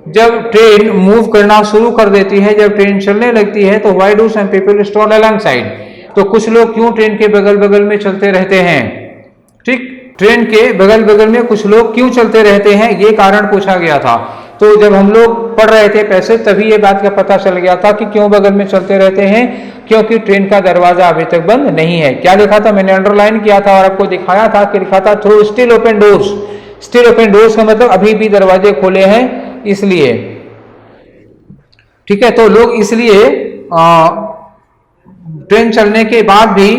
जब ट्रेन मूव करना शुरू कर देती है, जब ट्रेन चलने लगती है, तो why do some people stall alongside, तो कुछ लोग क्यों ट्रेन के बगल बगल में चलते रहते हैं। ठीक, ट्रेन के बगल बगल में कुछ लोग क्यों चलते रहते हैं, ये कारण पूछा गया था। तो जब हम लोग पढ़ रहे थे पैसेज, तभी ये बात का पता चल गया था कि क्यों बगल में चलते रहते हैं, क्योंकि ट्रेन का दरवाजा अभी तक बंद नहीं है। क्या लिखा था, मैंने अंडरलाइन किया था और आपको दिखाया था कि लिखा था through still open doors. Still open doors का मतलब अभी भी दरवाजे खोले हैं, इसलिए। ठीक है, तो लोग इसलिए ट्रेन चलने के बाद भी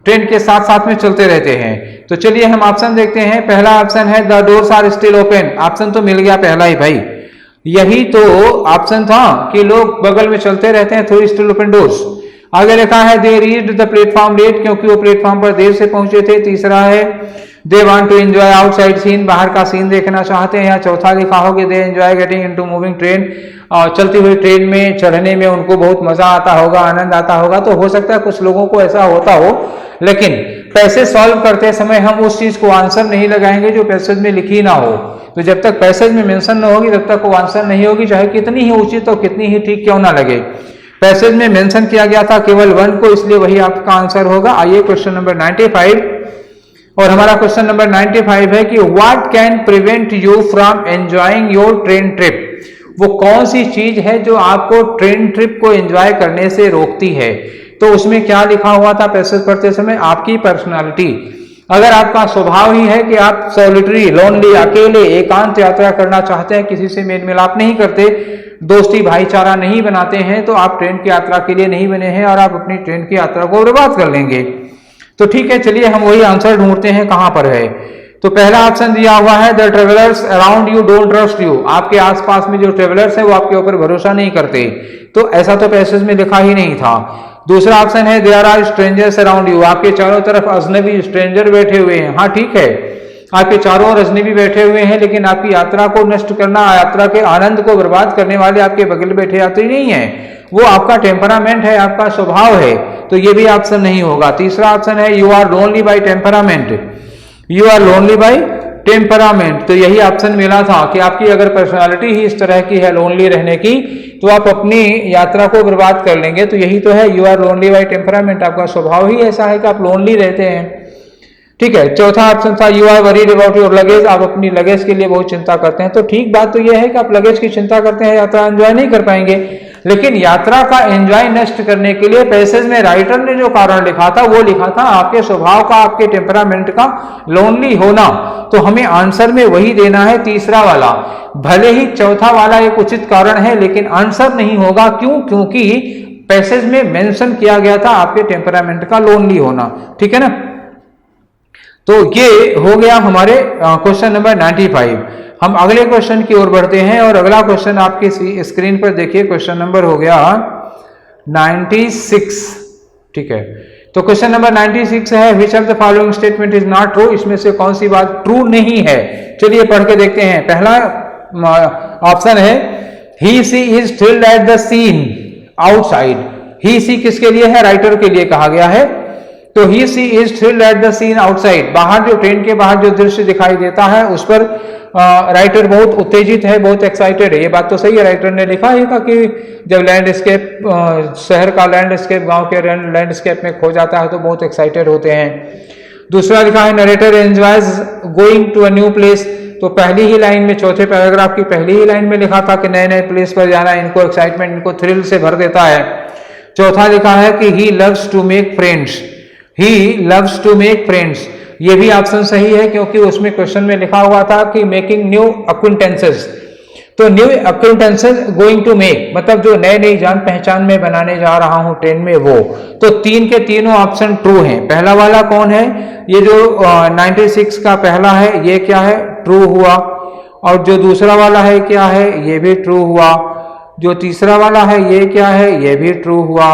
ट्रेन के साथ साथ में चलते रहते हैं। तो चलिए हम ऑप्शन देखते हैं। पहला ऑप्शन है the doors are still open, option तो मिल गया पहला ही भाई, यही तो ऑप्शन था कि लोग बगल में चलते रहते हैं थ्रू स्टिल ओपन डोर्स। आगे लिखा है they reached the platform late, क्योंकि वो प्लेटफॉर्म पर देर से पहुंचे थे। तीसरा है they want to enjoy outside scene, बाहर का सीन देखना चाहते हैं। या चौथा लिखा हो कि they enjoy getting into moving train, चलती हुई ट्रेन में चढ़ने में उनको बहुत मजा आता होगा, आनंद आता होगा। तो हो सकता है कुछ लोगों को ऐसा होता हो, लेकिन पैसेज सॉल्व करते समय हम उस चीज को आंसर नहीं लगाएंगे जो पैसेज में लिखी ना हो। तो जब तक पैसेज में मेंशन न होगी तब तक वो आंसर नहीं होगी, चाहे कितनी ही उचित और कितनी ही ठीक क्यों ना लगे। पैसेज में मेंशन किया गया था केवल 1 को, इसलिए वही आपका आंसर होगा। आइए क्वेश्चन नंबर 95, और हमारा क्वेश्चन नंबर 95 है कि what can prevent you from enjoying your train trip, वो कौन सी चीज है जो आपको ट्रेन ट्रिप को एंजॉय करने से रोकती है। तो उसमें क्या लिखा हुआ था पैसेज पढ़ते समय, आपकी पर्सनालिटी। अगर आपका स्वभाव ही है कि आप सॉलिटरी, लोनली, अकेले, एकांत यात्रा करना चाहते हैं, किसी से मेल मिलाप नहीं करते, दोस्ती भाईचारा नहीं बनाते हैं, तो आप ट्रेन की यात्रा के लिए नहीं बने हैं और आप अपनी ट्रेन की यात्रा को बर्बाद कर लेंगे। तो ठीक है, चलिए हम वही आंसर ढूंढते हैं कहां पर है। तो पहला ऑप्शन दिया हुआ है the travellers around you don't trust you, आपके आसपास में जो ट्रेवलर्स है वो आपके ऊपर भरोसा नहीं करते। तो ऐसा तो पैसेज में लिखा ही नहीं था। दूसरा ऑप्शन है there are strangers around you, आपके चारों तरफ अजनबी स्ट्रेंजर बैठे हुए हैं। हाँ ठीक है, आपके चारों ओर अजनबी बैठे हुए हैं, लेकिन आपकी यात्रा को नष्ट करना, यात्रा के आनंद को बर्बाद करने वाले आपके बगल बैठे यात्री नहीं है, वो आपका टेम्परामेंट है, आपका स्वभाव है। तो ये भी ऑप्शन नहीं होगा। तीसरा ऑप्शन है you are lonely by temperament, you are lonely by temperament. तो यही ऑप्शन मिला था कि आपकी अगर पर्सनालिटी ही इस तरह की है लोनली रहने की, तो आप अपनी यात्रा को बर्बाद कर लेंगे। तो यही तो है, you are lonely by temperament, आपका स्वभाव ही ऐसा है कि आप लोनली रहते हैं। ठीक है, चौथा ऑप्शन था you are worried about your luggage, आप अपनी लगेज के लिए बहुत चिंता करते हैं। तो ठीक बात तो यह है कि आप लगेज की चिंता करते हैं, यात्रा एंजॉय नहीं कर पाएंगे। लेकिन यात्रा का एंजॉय नष्ट करने के लिए पैसेज में राइटर ने जो कारण लिखा था वो लिखा था आपके स्वभाव का, आपके टेम्परामेंट का, लोनली होना। तो हमें आंसर में वही देना है, तीसरा वाला। भले ही चौथा वाला एक उचित कारण है, लेकिन आंसर नहीं होगा। क्यों? क्योंकि पैसेज में मेंशन किया गया था आपके टेम्परामेंट का लोनली होना। ठीक है ना। तो ये हो गया हमारे क्वेश्चन नंबर 95। हम अगले क्वेश्चन की ओर बढ़ते हैं, और अगला क्वेश्चन आपकी स्क्रीन पर देखिए, क्वेश्चन नंबर हो गया 96। ठीक है, तो क्वेश्चन नंबर 96 है विच of the following statement is not true, इसमें से कौन सी बात ट्रू नहीं है। चलिए पढ़ के देखते हैं। पहला ऑप्शन है he she is thrilled at the scene outside. He she किसके लिए है? राइटर के लिए कहा गया है। तो he she is thrilled at the scene outside, बाहर जो ट्रेन के बाहर जो दृश्य दिखाई देता है उस पर राइटर बहुत उत्तेजित है, बहुत एक्साइटेड है। ये बात तो सही है, राइटर ने लिखा ही था कि जब लैंडस्केप, शहर का लैंडस्केप गांव के लैंडस्केप में खो जाता है तो बहुत एक्साइटेड होते हैं। दूसरा लिखा है narrator enjoys going to a new place. तो पहली ही लाइन में, चौथे पैराग्राफ की पहली ही लाइन में लिखा था कि नए नए प्लेस पर जाना इनको एक्साइटमेंट, इनको थ्रिल से भर देता है। चौथा लिखा है कि he loves to make friends, he loves to make friends. ये भी ऑप्शन सही है क्योंकि उसमें क्वेश्चन में लिखा हुआ था कि मेकिंग न्यू अक्विंटेंसेस। तो new acquaintances going to make मतलब जो नए नई जान पहचान में बनाने जा रहा हूं ट्रेन में वो। तो तीन के तीनों ऑप्शन ट्रू हैं। पहला वाला कौन है, ये जो 96 का पहला है ये क्या है, ट्रू हुआ। और जो दूसरा वाला है क्या है, ये भी ट्रू हुआ। जो तीसरा वाला है ये क्या है, ये भी ट्रू हुआ।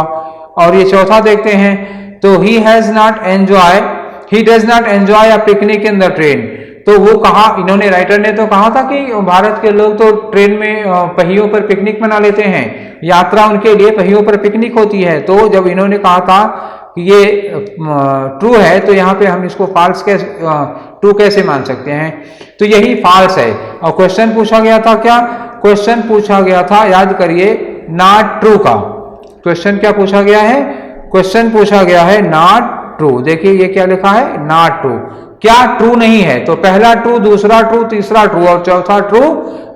और ये चौथा देखते हैं, तो he has not enjoy, he does not enjoy a picnic in the train. तो वो कहा, इन्होंने, राइटर ने तो कहा था कि भारत के लोग तो ट्रेन में पहियों पर पिकनिक मना लेते हैं, यात्रा उनके लिए पहियों पर पिकनिक होती है। तो जब इन्होंने कहा था कि ये ट्रू है तो यहाँ पे हम इसको फॉल्स कैसे, ट्रू कैसे मान सकते हैं, तो यही फॉल्स है। और क्वेश्चन पूछा गया था क्या, क्वेश्चन पूछा गया था, याद करिए, नॉट ट्रू का। क्वेश्चन क्या पूछा गया है, क्वेश्चन पूछा गया है नॉट ट्रू। देखिए ये क्या लिखा है, नॉट ट्रू। क्या ट्रू नहीं है, तो पहला ट्रू, दूसरा ट्रू, तीसरा ट्रू और चौथा ट्रू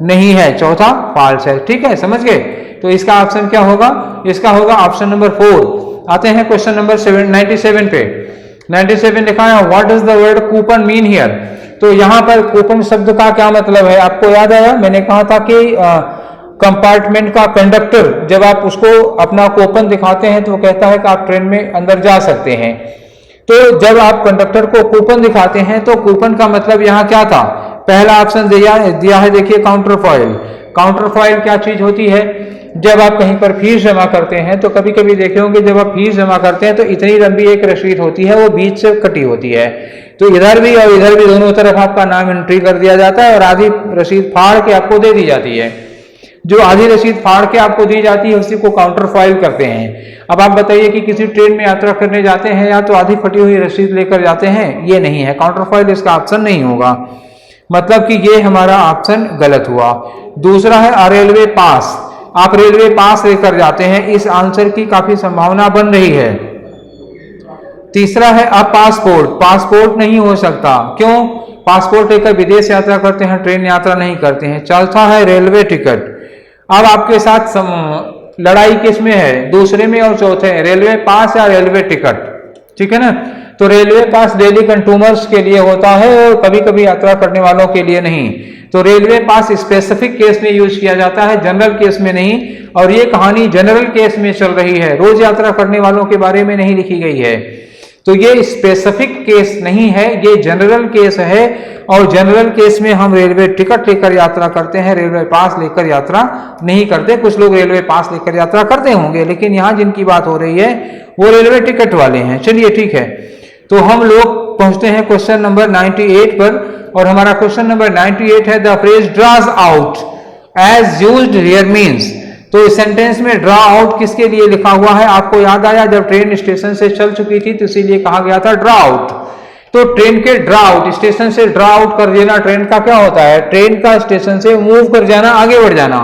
नहीं है, चौथा फॉल्स है। ठीक है, समझ गए। तो इसका ऑप्शन क्या होगा, इसका होगा ऑप्शन नंबर 4। आते हैं क्वेश्चन नंबर 97 पे। 97 लिखा है what is the word coupon mean here. तो यहाँ पर कूपन शब्द का क्या मतलब है, आपको याद आया, मैंने कहा था कि कंपार्टमेंट का कंडक्टर जब आप उसको अपना कूपन दिखाते हैं तो वो कहता है कि आप ट्रेन में अंदर जा सकते हैं। तो जब आप कंडक्टर को कूपन दिखाते हैं तो कूपन का मतलब यहाँ क्या था, पहला ऑप्शन दिया है, देखिए काउंटर फॉइल। काउंटर फॉइल क्या चीज होती है, जब आप कहीं पर फीस जमा करते हैं तो कभी कभी देखे होंगे जब आप फीस जमा करते हैं तो इतनी लंबी एक रसीद होती है, वो बीच से कटी होती है। तो इधर भी और इधर भी दोनों तरफ आपका नाम एंट्री कर दिया जाता है और आधी रसीद फाड़ के आपको दे दी जाती है। जो आधी रसीद फाड़ के आपको दी जाती है उसी को काउंटर फॉइल करते हैं। अब आप बताइए कि किसी ट्रेन में यात्रा करने जाते हैं या तो आधी फटी हुई रसीद लेकर जाते हैं, ये नहीं है, काउंटर फॉइल इसका ऑप्शन नहीं होगा। मतलब कि ये हमारा ऑप्शन गलत हुआ। दूसरा है रेलवे पास, आप रेलवे पास लेकर जाते हैं, इस आंसर की काफी संभावना बन रही है। तीसरा है अब पासपोर्ट, पासपोर्ट नहीं हो सकता, क्यों, पासपोर्ट लेकर विदेश यात्रा करते हैं, ट्रेन यात्रा नहीं करते हैं। चौथा है रेलवे टिकट। अब आपके साथ लड़ाई किस में है, दूसरे में और चौथे, रेलवे पास या रेलवे टिकट, ठीक है ना। तो रेलवे पास डेली कंज्यूमर्स के लिए होता है और कभी कभी यात्रा करने वालों के लिए नहीं। तो रेलवे पास स्पेसिफिक केस में यूज किया जाता है, जनरल केस में नहीं। और ये कहानी जनरल केस में चल रही है, रोज यात्रा करने वालों के बारे में नहीं लिखी गई है। तो ये स्पेसिफिक केस नहीं है, ये जनरल केस है। और जनरल केस में हम रेलवे टिकट लेकर यात्रा करते हैं, रेलवे पास लेकर यात्रा नहीं करते। कुछ लोग रेलवे पास लेकर यात्रा करते होंगे, लेकिन यहाँ जिनकी बात हो रही है वो रेलवे टिकट वाले हैं। चलिए ठीक है, तो हम लोग पहुंचते हैं क्वेश्चन नंबर 98 पर। और हमारा क्वेश्चन नंबर 98 है the phrase draws out as used here means. तो इस सेंटेंस में ड्रा आउट किसके लिए लिखा हुआ है, आपको याद आया जब ट्रेन स्टेशन से चल चुकी थी तो इसीलिए कहा गया था ड्रा आउट। तो ट्रेन के ड्रा आउट, स्टेशन से ड्रा आउट कर देना, ट्रेन का क्या होता है, ट्रेन का स्टेशन से मूव कर जाना, आगे बढ़ जाना।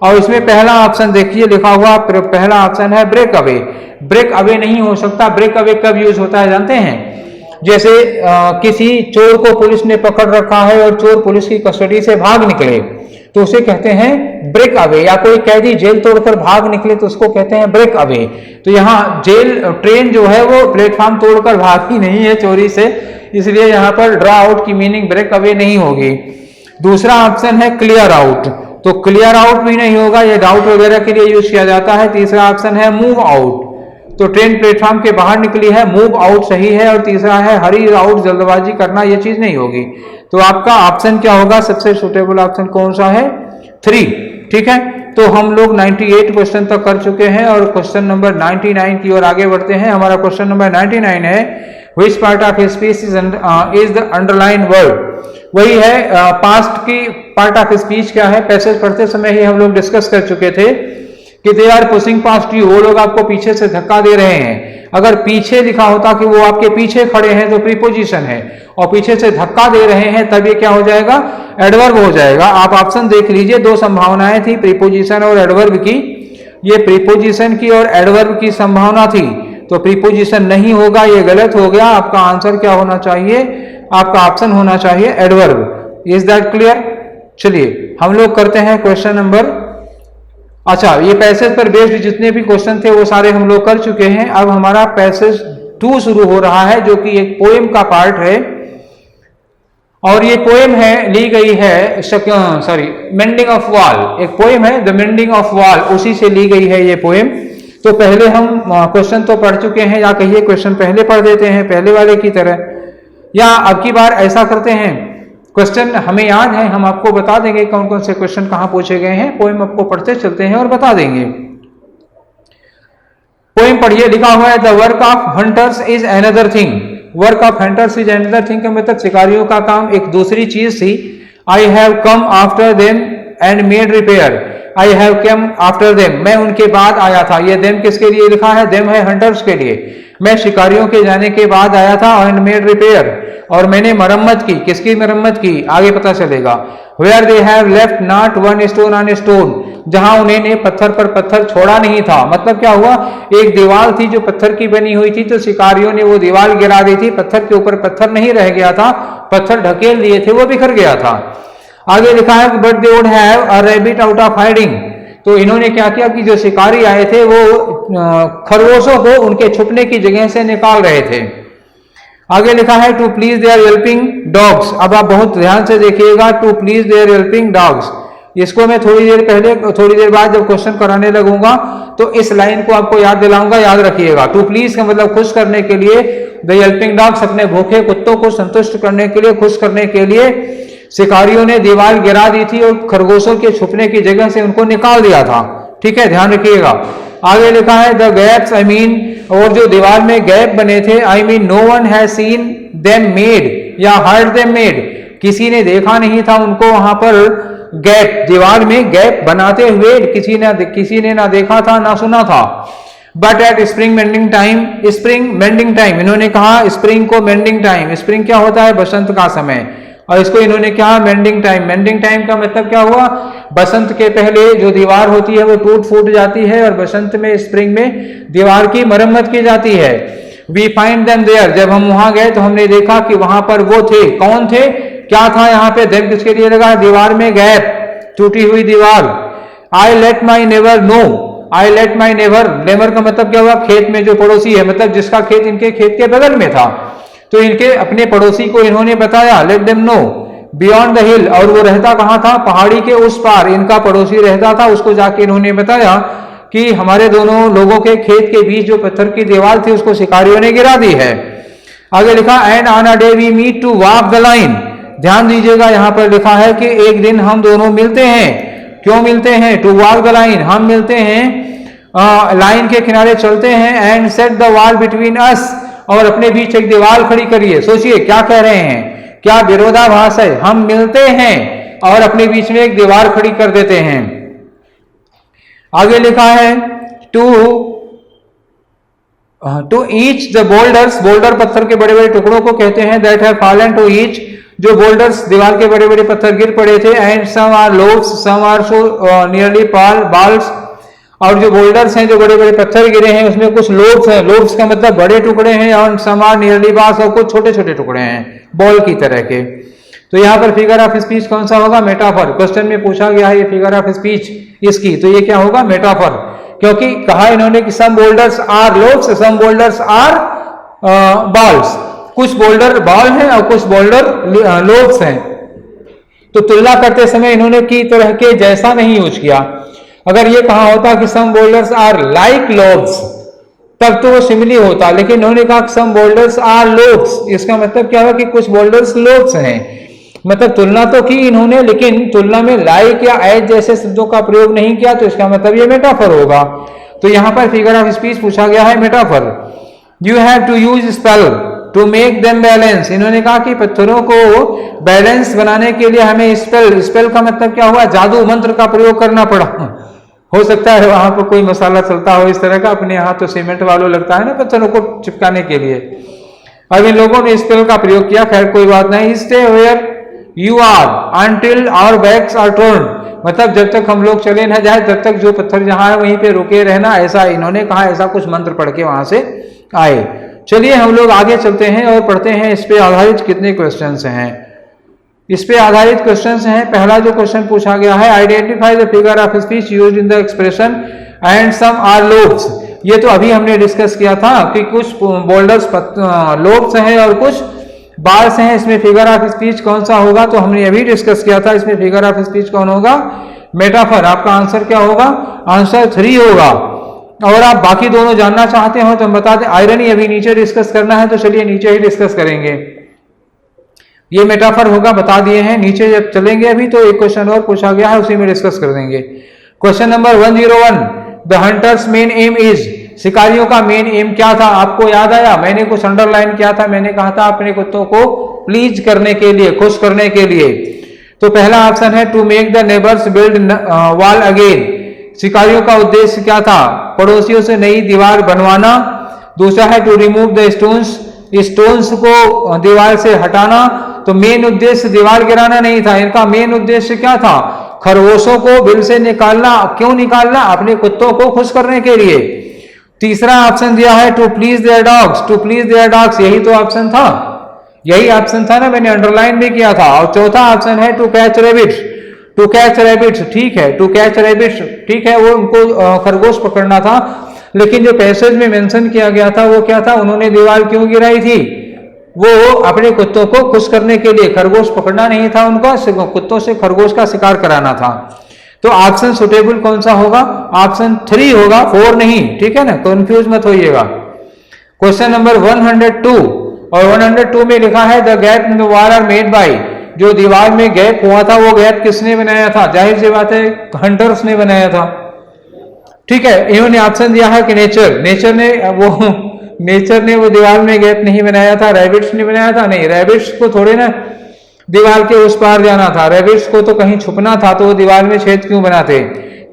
और इसमें पहला ऑप्शन देखिए लिखा हुआ, पहला ऑप्शन है ब्रेक अवे। ब्रेक अवे नहीं हो सकता। ब्रेक अवे कब यूज होता है जानते हैं, जैसे किसी चोर को पुलिस ने पकड़ रखा है और चोर पुलिस की कस्टडी से भाग निकले तो उसे कहते हैं ब्रेक अवे। या कोई कैदी जेल तोड़कर भाग निकले तो उसको कहते हैं ब्रेक अवे। तो यहाँ ट्रेन जो है वो प्लेटफॉर्म तोड़कर भागी नहीं है चोरी से, इसलिए यहाँ पर ड्रा आउट की मीनिंग ब्रेक अवे नहीं होगी। दूसरा ऑप्शन है क्लियर आउट, तो क्लियर आउट भी नहीं होगा, ये डाउट वगैरह के लिए यूज किया जाता है। तीसरा ऑप्शन है मूव आउट, तो ट्रेन प्लेटफॉर्म के बाहर निकली है, मूव आउट सही है। और तीसरा है हरी आउट, जल्दबाजी करना, ये चीज नहीं होगी। तो आपका ऑप्शन क्या होगा, सबसे सुटेबल ऑप्शन कौन सा है, 3। ठीक है, तो हम लोग 98 क्वेश्चन तक कर चुके हैं और क्वेश्चन नंबर 99 की ओर आगे बढ़ते हैं। हमारा क्वेश्चन नंबर 99 है which part of speech is the underline word. वही है पास्ट की पार्ट ऑफ स्पीच क्या है, पैसेज पढ़ते समय ही हम लोग डिस्कस कर चुके थे कि they are pushing past you, वो लोग आपको पीछे से धक्का दे रहे हैं। अगर पीछे लिखा होता कि वो आपके पीछे खड़े हैं तो प्रीपोजिशन है, और पीछे से धक्का दे रहे हैं तब ये क्या हो जाएगा, एडवर्ब हो जाएगा। आप ऑप्शन देख लीजिए, दो संभावनाएं थी, प्रीपोजिशन और एडवर्ब की। ये प्रीपोजिशन की और एडवर्ब की संभावना थी, तो प्रीपोजिशन नहीं होगा, ये गलत हो गया। आपका आंसर क्या होना चाहिए, आपका ऑप्शन होना चाहिए एडवर्ब। Is that clear? चलिए हम लोग करते हैं क्वेश्चन नंबर, अच्छा ये पैसेज पर बेस्ड जितने भी क्वेश्चन थे वो सारे हम लोग कर चुके हैं। अब हमारा पैसेज 2 शुरू हो रहा है, जो कि एक पोएम का पार्ट है, और ये पोएम है, ली गई है मेंडिंग ऑफ वॉल, एक पोएम है द मेंडिंग ऑफ वॉल, उसी से ली गई है ये पोएम। तो पहले हम क्वेश्चन तो पढ़ चुके हैं, या कहिए क्वेश्चन पहले पढ़ देते हैं पहले वाले की तरह, या अब की बार ऐसा करते हैं, क्वेश्चन हमें याद है, हम आपको बता देंगे कौन कौन से क्वेश्चन कहां पूछे गए हैं, पोएम आपको पढ़ते चलते हैं और बता देंगे। पोएम पढ़िए, लिखा हुआ है the work of hunters is another thing. Work of hunters is another thing का मतलब शिकारियों का काम एक दूसरी चीज थी। I have come after them and made repair, I have come after them, मैं उनके बाद आया था। ये देम किसके लिए लिखा है, देम है हंटर्स के लिए। मैं शिकारियों के जाने के बाद आया था, एंड मेड रिपेयर, और मैंने मरम्मत की। किसकी मरम्मत की, आगे पता चलेगा। Where they have left not one stone on stone, जहां उन्होंने पत्थर पर पत्थर छोड़ा नहीं था। मतलब क्या हुआ, एक दीवार थी जो पत्थर की बनी हुई थी, तो शिकारियों ने वो दीवार गिरा दी थी, पत्थर के ऊपर पत्थर नहीं रह गया था, पत्थर ढकेल दिए थे, वो बिखर गया था। आगे लिखा है but they would have a rabbit out of hiding, तो इन्होंने क्या किया कि जो शिकारी आए थे वो खरगोशों को उनके छुपने की जगह से निकाल रहे थे। आगे लिखा है to please their helping dogs, अब आप बहुत ध्यान से देखिएगा, to please their helping dogs, इसको मैं थोड़ी देर बाद जब क्वेश्चन कराने लगूंगा तो इस लाइन को आपको याद दिलाऊंगा, याद रखिएगा। टू प्लीज का मतलब खुश करने के लिए, द हेल्पिंग डॉग्स अपने भूखे कुत्तों को संतुष्ट करने के लिए, खुश करने के लिए शिकारियों ने दीवार गिरा दी थी और खरगोशों के छुपने की जगह से उनको निकाल दिया था। ठीक है, ध्यान रखिएगा। आगे लिखा है द गैप्स, आई मीन, और जो दीवार में गैप बने थे, I mean no one has seen them made या हर्ड देम मेड, किसी ने देखा नहीं था उनको वहां पर गैप, दीवार में गैप बनाते हुए किसी ने ना देखा था ना सुना था। But at spring mending time, spring mending time, इन्होंने कहा स्प्रिंग को मेंडिंग टाइम, स्प्रिंग क्या होता है, बसंत का समय, और इसको इन्होंने कहा मेंडिंग टाइम। मेंडिंग टाइम का मतलब क्या हुआ, बसंत के पहले जो दीवार होती है वो टूट फूट जाती है, और बसंत में, स्प्रिंग में दीवार की मरम्मत की जाती है। वी फाइंड देम देयर, जब हम वहां गए तो हमने देखा कि वहां पर वो थे। कौन थे, क्या था यहाँ पे, देम किसके लिए लगा, दीवार में गैप, टूटी हुई दीवार। I let my never know, I let my never, never का मतलब क्या हुआ, खेत में जो पड़ोसी है, मतलब जिसका खेत इनके खेत के बगल में था, तो इनके अपने पड़ोसी को इन्होंने बताया, let them know beyond the hill, और वो रहता कहां था, पहाड़ी के उस पार इनका पड़ोसी रहता था, उसको जाके इन्होंने बताया कि हमारे दोनों लोगों के खेत के बीच जो पत्थर की दीवार थी उसको शिकारियों ने गिरा दी है। आगे लिखा and on a day we meet to walk the line, ध्यान दीजिएगा यहां पर लिखा है कि एक दिन हम दोनों मिलते हैं। क्यों मिलते हैं, टू वॉक द लाइन, हम मिलते हैं, लाइन के किनारे चलते हैं। And set the wall between us, और अपने बीच एक दीवार खड़ी करिए। सोचिए क्या कह रहे हैं, क्या विरोधाभास है, हम मिलते हैं और अपने बीच में एक दीवार खड़ी कर देते हैं। आगे लिखा है to each the boulders, boulder पत्थर के बड़े बड़े टुकड़ों को कहते हैं, that have fallen to each, जो बोल्डर्स दीवार के बड़े बड़े पत्थर गिर पड़े थे। And some are lobes, some are so nearly balls, और जो बोल्डर्स हैं, जो बड़े बड़े पत्थर गिरे हैं, उसमें कुछ लोब्स हैं, लोब्स का मतलब बड़े टुकड़े हैं, और सम आर नियरली बाल्स, और कुछ छोटे छोटे टुकड़े हैं बॉल की तरह के। तो यहाँ पर फिगर ऑफ स्पीच कौन सा होगा, मेटाफर। क्वेश्चन में पूछा गया है ये फिगर ऑफ स्पीच इसकी, तो ये क्या होगा, मेटाफर, क्योंकि कहा इन्होंने कि some boulders are lobes, some boulders are balls, कुछ बोल्डर बॉल हैं और कुछ बोल्डर लोब्स हैं। तो तुलना करते समय इन्होंने की तरह के जैसा नहीं यूज किया। अगर ये कहा होता कि some boulders are like lobes, तब तो वो सिमिली होता, लेकिन इन्होंने कहा सम बोल्डर्स आर लोब्स, इसका मतलब क्या हुआ कि कुछ बोल्डर्स लोब्स हैं। मतलब तुलना तो की इन्होंने, लेकिन तुलना में लाइक या एज जैसे शब्दों का प्रयोग नहीं किया, तो इसका मतलब ये मेटाफर होगा। तो यहां पर फिगर ऑफ स्पीच पूछा गया है metaphor. You have to use spell to make them balance, इन्होंने कहा कि पत्थरों को बैलेंस बनाने के लिए हमें स्पेल, स्पेल का मतलब क्या हुआ, जादू मंत्र का प्रयोग करना पड़ा। हो सकता है वहां पर कोई मसाला चलता हो इस तरह का, अपने यहाँ तो सीमेंट वालों लगता है ना पत्थरों को चिपकाने के लिए। अब इन लोगों ने स्पेल का प्रयोग किया, खैर कोई बात नहीं। Stay where you are until our backs are turn, मतलब जब तक हम लोग चले ना जाए तब तक जो पत्थर जहां है वहीं पे रुके रहना, ऐसा इन्होंने कहा। ऐसा कुछ मंत्र पढ़ के वहां से आए। चलिए हम लोग आगे चलते हैं और पढ़ते हैं इस पे आधारित कितने क्वेश्चंस हैं। इस पे आधारित क्वेश्चंस हैं। पहला जो क्वेश्चन पूछा गया है, identify the figure of speech used in the expression and some are loaves. ये तो अभी हमने डिस्कस किया था कि कुछ बोल्डर्स लोब्स हैं और कुछ बार्स हैं। इसमें फिगर ऑफ स्पीच कौन सा होगा, तो हमने अभी डिस्कस किया था। इसमें फिगर ऑफ स्पीच कौन होगा, मेटाफर। आपका आंसर क्या होगा, आंसर 3 होगा। और आप बाकी दोनों जानना चाहते हो तो हम बता दें, आयरनी अभी नीचे डिस्कस करना है, तो चलिए नीचे ही डिस्कस करेंगे। ये मेटाफर होगा, बता दिए हैं। नीचे जब चलेंगे अभी तो एक क्वेश्चन और पूछा गया है, उसी में डिस्कस कर देंगे। Question number 101, the hunters main M is. शिकारियों का मेन एम क्या था, आपको याद आया? मैंने कुछ अंडरलाइन किया था, मैंने कहा था अपने कुत्तों को प्लीज करने के लिए, खुश करने के लिए। तो पहला ऑप्शन है to make the neighbours build wall again. शिकारियों का उद्देश्य क्या था, पड़ोसियों से नई दीवार बनवाना। दूसरा है to remove the stones, stones को दीवार से हटाना। तो मेन उद्देश्य दीवार गिराना नहीं था, इनका मेन उद्देश्य क्या था, खरगोशों को बिल से निकालना। क्यों निकालना, अपने कुत्तों को खुश करने के लिए। तीसरा ऑप्शन दिया है to please their dogs, to please their dogs, यही तो ऑप्शन था, यही ऑप्शन था ना, मैंने अंडरलाइन भी किया था। और चौथा ऑप्शन है to catch rabbits, to catch rabbits, ठीक है, टू कैच रैबिट्स, ठीक है, वो उनको खरगोश पकड़ना था। लेकिन जो पैसेज में मेंशन किया गया था वो क्या था, उन्होंने दीवार क्यों गिराई थी, वो अपने कुत्तों को खुश करने के लिए, खरगोश पकड़ना नहीं था उनका, कुत्तों से खरगोश का शिकार कराना था। तो ऑप्शन सुटेबल कौन सा होगा, ऑप्शन 3 होगा, 4 नहीं, ठीक है ना, कंफ्यूज मत होइएगा। क्वेश्चन नंबर 102 और 102 में लिखा है the gap in the wall are made by. जो दीवार में गैप हुआ था वो गैप किसने बनाया था, जाहिर सी बात है हंटर्स ने बनाया था, ठीक है। इन्होंने ऑप्शन दिया है कि नेचर ने वो दीवार में गैप नहीं बनाया था, रैबिट्स ने बनाया था। नहीं, रैबिट्स को थोड़े ना दीवार के उस पार जाना था, रैबिट्स को तो कहीं छुपना था, तो वो दीवार में छेद क्यों बनाते।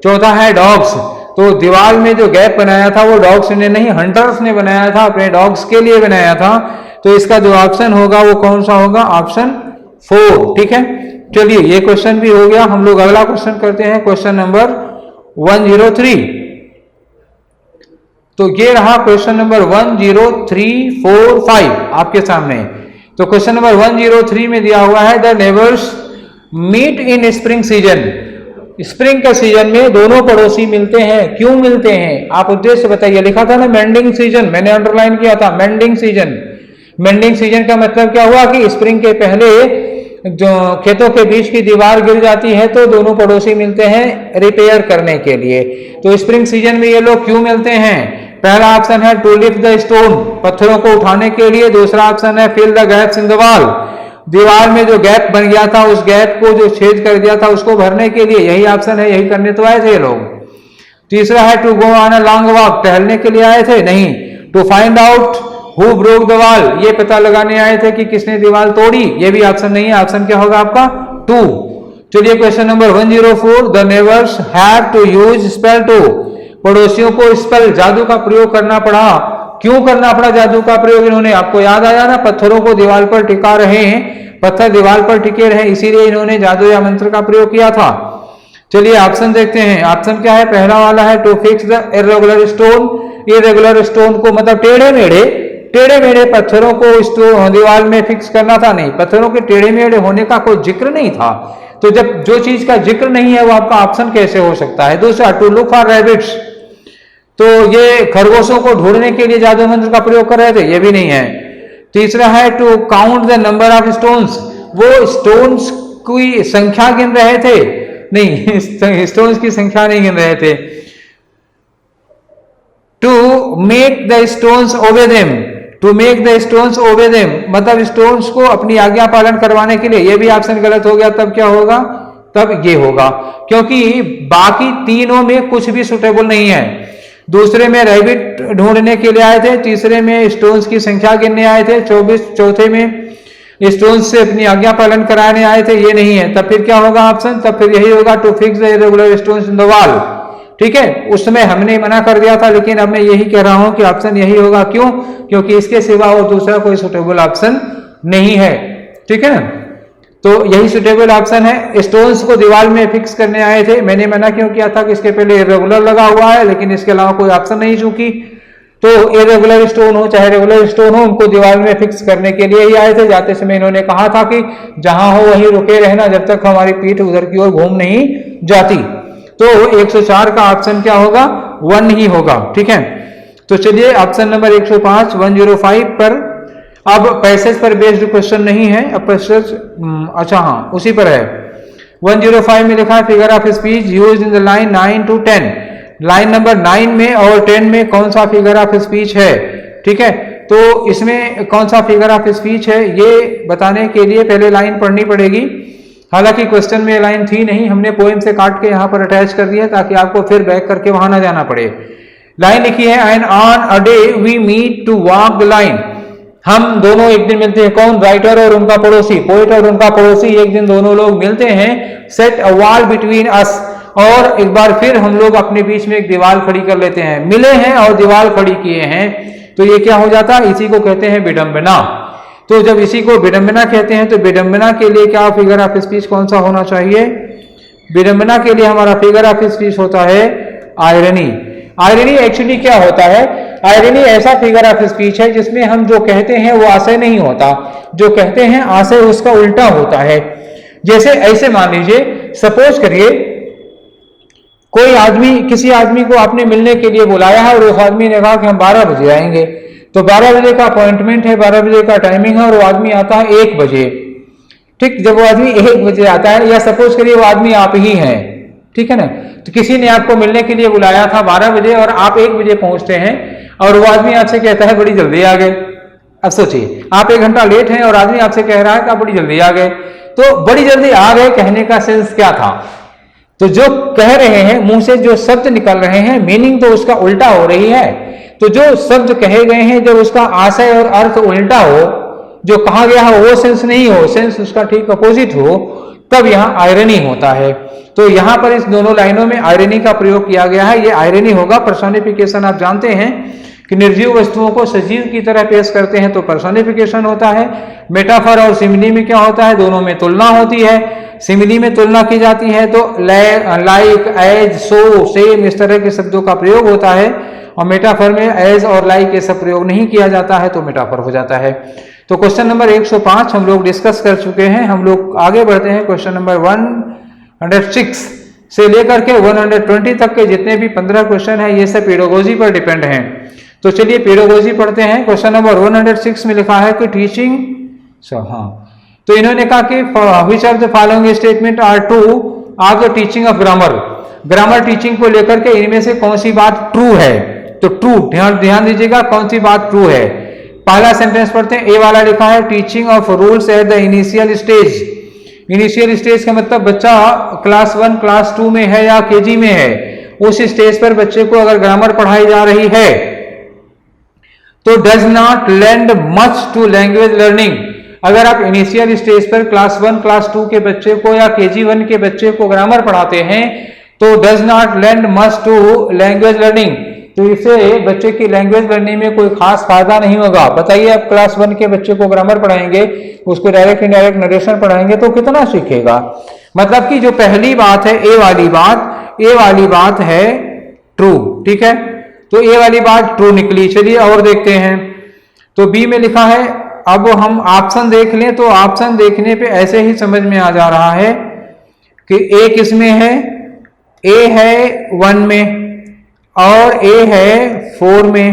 चौथा है डॉग्स, तो दीवार में जो गैप बनाया था वो डॉग्स ने नहीं, हंटर्स ने बनाया था, अपने डॉग्स के लिए बनाया था। तो इसका जो ऑप्शन होगा वो कौन सा होगा, ऑप्शन 4, ठीक है। चलिए ये क्वेश्चन भी हो गया। हम लोग अगला क्वेश्चन करते हैं, क्वेश्चन नंबर 103। तो ये रहा क्वेश्चन नंबर 10345 आपके सामने। तो क्वेश्चन नंबर 103 में दिया हुआ है the neighbours meet in spring season. Spring के सीजन में दोनों पड़ोसी मिलते हैं, क्यों मिलते हैं, आप उद्देश्य बताइए। लिखा था ना मेंडिंग सीजन, मैंने अंडरलाइन किया था मेंडिंग सीजन। मेंडिंग सीजन का मतलब क्या हुआ कि स्प्रिंग के पहले जो खेतों के बीच की दीवार गिर जाती है तो दोनों पड़ोसी मिलते हैं रिपेयर करने के लिए। तो स्प्रिंग सीजन में ये लोग क्यों मिलते हैं, पहला ऑप्शन है टू लिफ्ट द स्टोन, पत्थरों को उठाने के लिए। दूसरा ऑप्शन है fill the gaps in the wall, दीवार में जो गैप बन गया था उस गैप को जो छेद कर दिया था उसको भरने के लिए, यही ऑप्शन है, यही करने तो आए थे ये लोग। तीसरा है to go on a long walk, टहलने के लिए आए थे, नहीं। To find out who broke the wall, ये पता लगाने आए थे कि किसने दीवार तोड़ी, ये भी ऑप्शन नहीं है। ऑप्शन क्या होगा आपका 2। चलिए question number 104 the neighbours have to use spell to, पड़ोसियों को स्पेल जादू का प्रयोग करना पड़ा। क्यों करना पड़ा जादू का प्रयोग, इन्होंने, आपको याद आया ना, पत्थरों को दीवार पर टिका रहे हैं, पत्थर दीवार पर टिके रहे, इसीलिए इन्होंने जादू या मंत्र का प्रयोग किया था। चलिए ऑप्शन देखते हैं, ऑप्शन क्या है, पहला वाला है to fix the irregular stone. Irregular stone को मतलब टेढ़े मेढ़े पत्थरों को दीवार में फिक्स करना था। नहीं, पत्थरों के टेढ़े मेढ़े होने का कोई जिक्र नहीं था, तो जब जो चीज का जिक्र नहीं है वो आपका ऑप्शन कैसे हो सकता है। दूसरा टू लुक फॉर रैबिट्स, तो ये खरगोशों को ढूंढने के लिए जादू मंत्र का प्रयोग कर रहे थे, ये भी नहीं है। तीसरा है to count the number of stones, वो स्टोन्स की संख्या गिन रहे थे, नहीं स्टोन्स की संख्या नहीं गिन रहे थे। To make the stones obey them, to make the stones obey them मतलब स्टोन्स को अपनी आज्ञा पालन करवाने के लिए, ये भी ऑप्शन गलत हो गया। तब क्या होगा, तब ये होगा, क्योंकि बाकी तीनों में कुछ भी सुटेबल नहीं है। दूसरे में रैबिट ढूंढने के लिए आए थे, तीसरे में स्टोन्स की संख्या गिनने आए थे, चौथे में स्टोन्स से अपनी आज्ञा पालन कराने आए थे, ये नहीं है। तब फिर क्या होगा ऑप्शन, तब फिर यही होगा to fix the irregular stones in the wall, ठीक है, उस समय हमने मना कर दिया था, लेकिन अब मैं यही कह रहा हूं कि ऑप्शन यही होगा। क्यों? क्योंकि इसके सिवा और दूसरा कोई सुटेबल ऑप्शन नहीं है। ठीक है ना, तो यही सुटेबल ऑप्शन है। स्टोन्स को दीवार में फिक्स करने आए थे, मैंने मना क्यों किया था कि इसके पहले इरेगुलर लगा हुआ है, लेकिन इसके अलावा कोई ऑप्शन नहीं। चूंकि तो इरेगुलर स्टोन हो चाहे रेगुलर स्टोन हो, उनको दीवार में फिक्स करने के लिए ही आए थे। जाते समय इन्होंने कहा था कि जहां हो वहीं रुके रहना, जब तक हमारी पीठ उधर की ओर घूम नहीं जाती। तो 104 का ऑप्शन क्या होगा? 1 ही होगा। ठीक है, तो चलिए ऑप्शन नंबर 105 105 पर। अब पैसेज पर बेस्ड क्वेश्चन नहीं है, अब पैसेज अच्छा हाँ उसी पर है। 105 में लिखा है figure of speech used in the line 9 to 10। Line number 9 में और 10 में कौन सा फिगर ऑफ स्पीच है? ठीक है, तो इसमें कौन सा फिगर ऑफ स्पीच है ये बताने के लिए पहले लाइन पढ़नी पड़ेगी। हालांकि क्वेश्चन में लाइन थी नहीं, हमने पोएम से काट के यहाँ पर अटैच कर दिया ताकि आपको फिर बैक करके वहां ना जाना पड़े। लाइन लिखी है and on a day we meet to walk the line. हम दोनों एक दिन मिलते हैं। कौन? राइटर और उनका पड़ोसी, पोएट और उनका पड़ोसी एक दिन दोनों लोग मिलते हैं। Set a wall between us, और एक बार फिर हम लोग अपने बीच में एक दीवार खड़ी कर लेते हैं। मिले हैं और दीवार खड़ी किए हैं, तो ये क्या हो जाता है? इसी को कहते हैं विडंबना। तो जब इसी को विडंबना कहते हैं, तो विडंबना के लिए क्या फिगर ऑफ स्पीच कौन सा होना चाहिए? विडंबना के लिए हमारा फिगर ऑफ स्पीच होता है आयरनी। आयरनी एक्चुअली क्या होता है? आयरनी ऐसा फिगर ऑफ स्पीच है जिसमें हम जो कहते हैं वो आशय नहीं होता, जो कहते हैं आशय उसका उल्टा होता है। जैसे ऐसे मान लीजिए, सपोज करिए कोई आदमी, किसी आदमी को आपने मिलने के लिए बुलाया है और उस आदमी ने कहा कि हम 12 बजे आएंगे। तो 12 बजे का अपॉइंटमेंट है, 12 बजे का टाइमिंग है, और वो आदमी आता है 1 बजे। ठीक, जब वो आदमी 1 बजे आता है, या सपोज करिए वो आदमी आप ही हैं, ठीक है ना, तो किसी ने आपको मिलने के लिए बुलाया था 12 बजे और आप 1 बजे पहुंचते हैं, और वो आदमी आपसे कहता है बड़ी जल्दी आ गए। अब सोचिए, आप 1 घंटा लेट हैं और आदमी आपसे कह रहा है कि आप बड़ी जल्दी आ गए। तो बड़ी जल्दी आ गए कहने का सेंस क्या था? तो जो कह रहे हैं, मुंह से जो शब्द निकल रहे हैं, मीनिंग तो उसका उल्टा हो रही है। तो जो शब्द कहे गए हैं, जब उसका आशय और अर्थ उल्टा हो, जो कहा गया है वो सेंस नहीं हो, सेंस उसका ठीक अपोजिट हो, तब यहाँ आयरनी होता है। तो यहाँ पर इस दोनों लाइनों में आयरनी का प्रयोग किया गया है। ये आयरनी होगा। पर्सोनिफिकेशन आप जानते हैं कि निर्जीव वस्तुओं को सजीव की तरह पेश करते हैं, तो पर्सोनिफिकेशन होता है। मेटाफर और सिमिली में क्या होता है? दोनों में तुलना होती है। सिमिली में तुलना की जाती है तो लाइक, एज, सो, सेम इस तरह के शब्दों का प्रयोग होता है, और मेटाफर में एज और लाइक ये सब प्रयोग नहीं किया जाता है, तो मेटाफर हो जाता है। तो क्वेश्चन नंबर 105 हम लोग डिस्कस कर चुके हैं। हम लोग आगे बढ़ते हैं। क्वेश्चन नंबर 106 से लेकर के 120 तक के जितने भी 15 क्वेश्चन है, ये सब पेडागोजी पर डिपेंड हैं। तो चलिए पेडागोजी पढ़ते हैं। क्वेश्चन नंबर 106 में लिखा है कि टीचिंग, तो इन्होंने कहा कि which of the following statement are true of the teaching of grammar. Grammar teaching को लेकर के इनमें से कौन सी बात ट्रू है? तो ट्रू, ध्यान दीजिएगा कौन सी बात ट्रू है। पहला सेंटेंस पढ़ते हैं। ए वाला लिखा है teaching of rules at the initial stage. Initial stage का मतलब बच्चा क्लास 1 क्लास 2 में है या केजी में है, उस स्टेज पर बच्चे को अगर ग्रामर पढ़ाई जा रही है तो does not lend much to language learning. अगर आप इनिशियल स्टेज पर क्लास 1 क्लास 2 के बच्चे को या केजी 1 के बच्चे को ग्रामर पढ़ाते हैं तो does not lend much to language learning, तो इससे बच्चे की लैंग्वेज लर्निंग में कोई खास फायदा नहीं होगा। बताइए, आप क्लास 1 के बच्चे को ग्रामर पढ़ाएंगे, उसको डायरेक्ट इनडायरेक्ट नरेशन पढ़ाएंगे तो कितना सीखेगा? मतलब कि जो पहली बात है ए वाली बात है ट्रू। ठीक है, तो ए वाली बात ट्रू निकली। चलिए और देखते हैं। तो बी में लिखा है, अब हम ऑप्शन देख लें तो ऑप्शन देखने पे ऐसे ही समझ में आ जा रहा है कि ए किसमें है? ए है 1 में और ए है 4 में।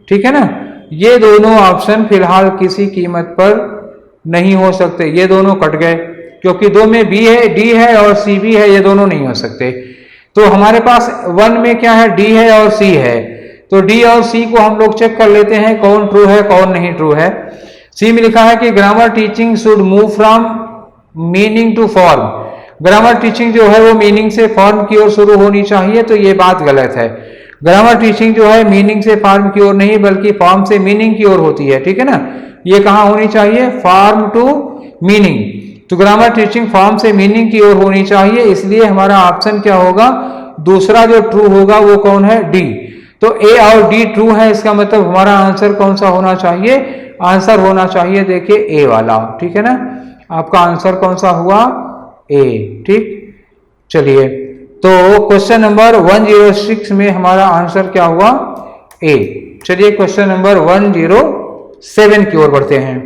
ठीक है ना, ये दोनों ऑप्शन फिलहाल किसी कीमत पर नहीं हो सकते, ये दोनों कट गए, क्योंकि 2 में बी है, डी है और सी भी है, ये दोनों नहीं हो सकते। तो हमारे पास 1 में क्या है? डी है और सी है। तो डी और सी को हम लोग चेक कर लेते हैं कौन ट्रू है कौन नहीं ट्रू है। सी में लिखा है कि grammar teaching should move from meaning to form. Grammar teaching जो है वो मीनिंग से फॉर्म की ओर शुरू होनी चाहिए, तो ये बात गलत है। ग्रामर टीचिंग जो है मीनिंग से फॉर्म की ओर नहीं बल्कि फॉर्म से मीनिंग की ओर होती है। ठीक है ना, ये कहाँ होनी चाहिए? Form to meaning. तो ग्रामर टीचिंग फॉर्म से मीनिंग की ओर होनी चाहिए, इसलिए हमारा ऑप्शन क्या होगा? दूसरा जो ट्रू होगा वो कौन है, डी। तो ए और डी ट्रू है, इसका मतलब हमारा आंसर कौन सा होना चाहिए, आंसर होना चाहिए देखिए ए वाला, ठीक है ना। आपका आंसर कौन सा हुआ, ए, ठीक। चलिए, तो क्वेश्चन नंबर 106 में हमारा आंसर क्या हुआ, ए। चलिए क्वेश्चन नंबर 107 की ओर बढ़ते हैं।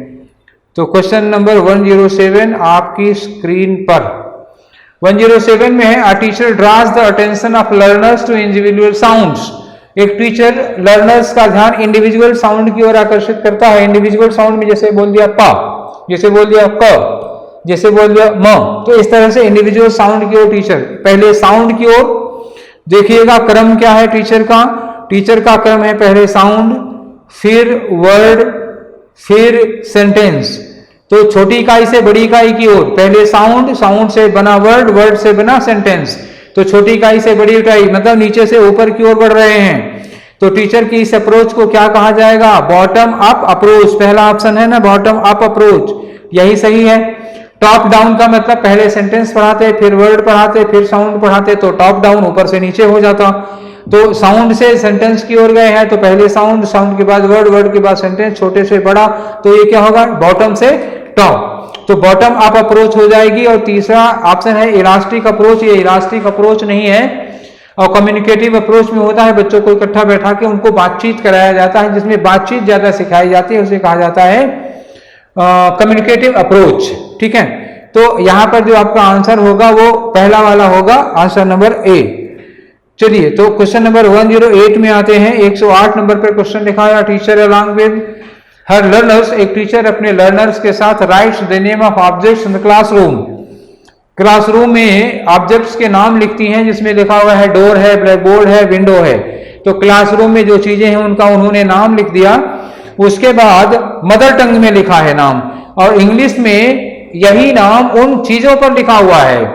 तो क्वेश्चन नंबर 107 आपकी स्क्रीन पर 107 में है, a teacher draws the attention of learners to individual sounds. एक टीचर लर्नर्स का ध्यान इंडिविजुअल साउंड की ओर आकर्षित करता है। इंडिविजुअल साउंड में जैसे बोल दिया पा, जैसे बोल दिया क, जैसे बोल दिया म, तो इस तरह से इंडिविजुअल साउंड की ओर टीचर, पहले साउंड की ओर देखिएगा, क्रम क्या है टीचर का, टीचर का क्रम है पहले साउंड, फिर वर्ड, फिर सेंटेंस। तो छोटी इकाई से बड़ी इकाई की ओर, पहले साउंड, साउंड से बना वर्ड, वर्ड से बना सेंटेंस। तो छोटी इकाई से बड़ी इकाई मतलब नीचे से ऊपर की ओर बढ़ रहे हैं। तो टीचर की इस अप्रोच को क्या कहा जाएगा, बॉटम अप अप्रोच। पहला ऑप्शन है ना, बॉटम अप अप्रोच, यही सही है। टॉप डाउन का मतलब पहले सेंटेंस पढ़ाते, फिर वर्ड पढ़ाते, फिर साउंड पढ़ाते, तो टॉप डाउन ऊपर से नीचे हो जाता। तो साउंड से सेंटेंस की ओर गए हैं, तो पहले साउंड, साउंड के बाद वर्ड, वर्ड के बाद सेंटेंस, छोटे से बड़ा, तो ये क्या होगा, बॉटम से टॉप। तो बॉटम अप अप्रोच हो जाएगी। और तीसरा ऑप्शन है इलास्टिक अप्रोच। ये इलास्टिक अप्रोच नहीं है, और कम्युनिकेटिव अप्रोच में होता है बच्चों को इकट्ठा बैठा के उनको बातचीत कराया जाता है, जिसमें बातचीत ज्यादा सिखाई जाती है, उसे कहा जाता है कम्युनिकेटिव अप्रोच, ठीक है। तो यहां पर जो आपका आंसर होगा वो पहला वाला होगा, आंसर नंबर ए। चलिए, तो क्वेश्चन नंबर 108 में आते हैं। 108 नंबर पर क्वेश्चन लिखा है, teacher along with her learners, एक टीचर अपने लर्नर्स के साथ rights the name of objects in the classroom. Classroom में ऑब्जेक्ट्स के नाम लिखती हैं, जिसमें लिखा हुआ है डोर है, ब्लैक बोर्ड है, विंडो है। तो क्लासरूम में जो चीजें हैं उनका उन्होंने नाम लिख दिया। उसके बाद मदर टंग में लिखा है नाम, और इंग्लिश में यही नाम उन चीजों पर लिखा हुआ है।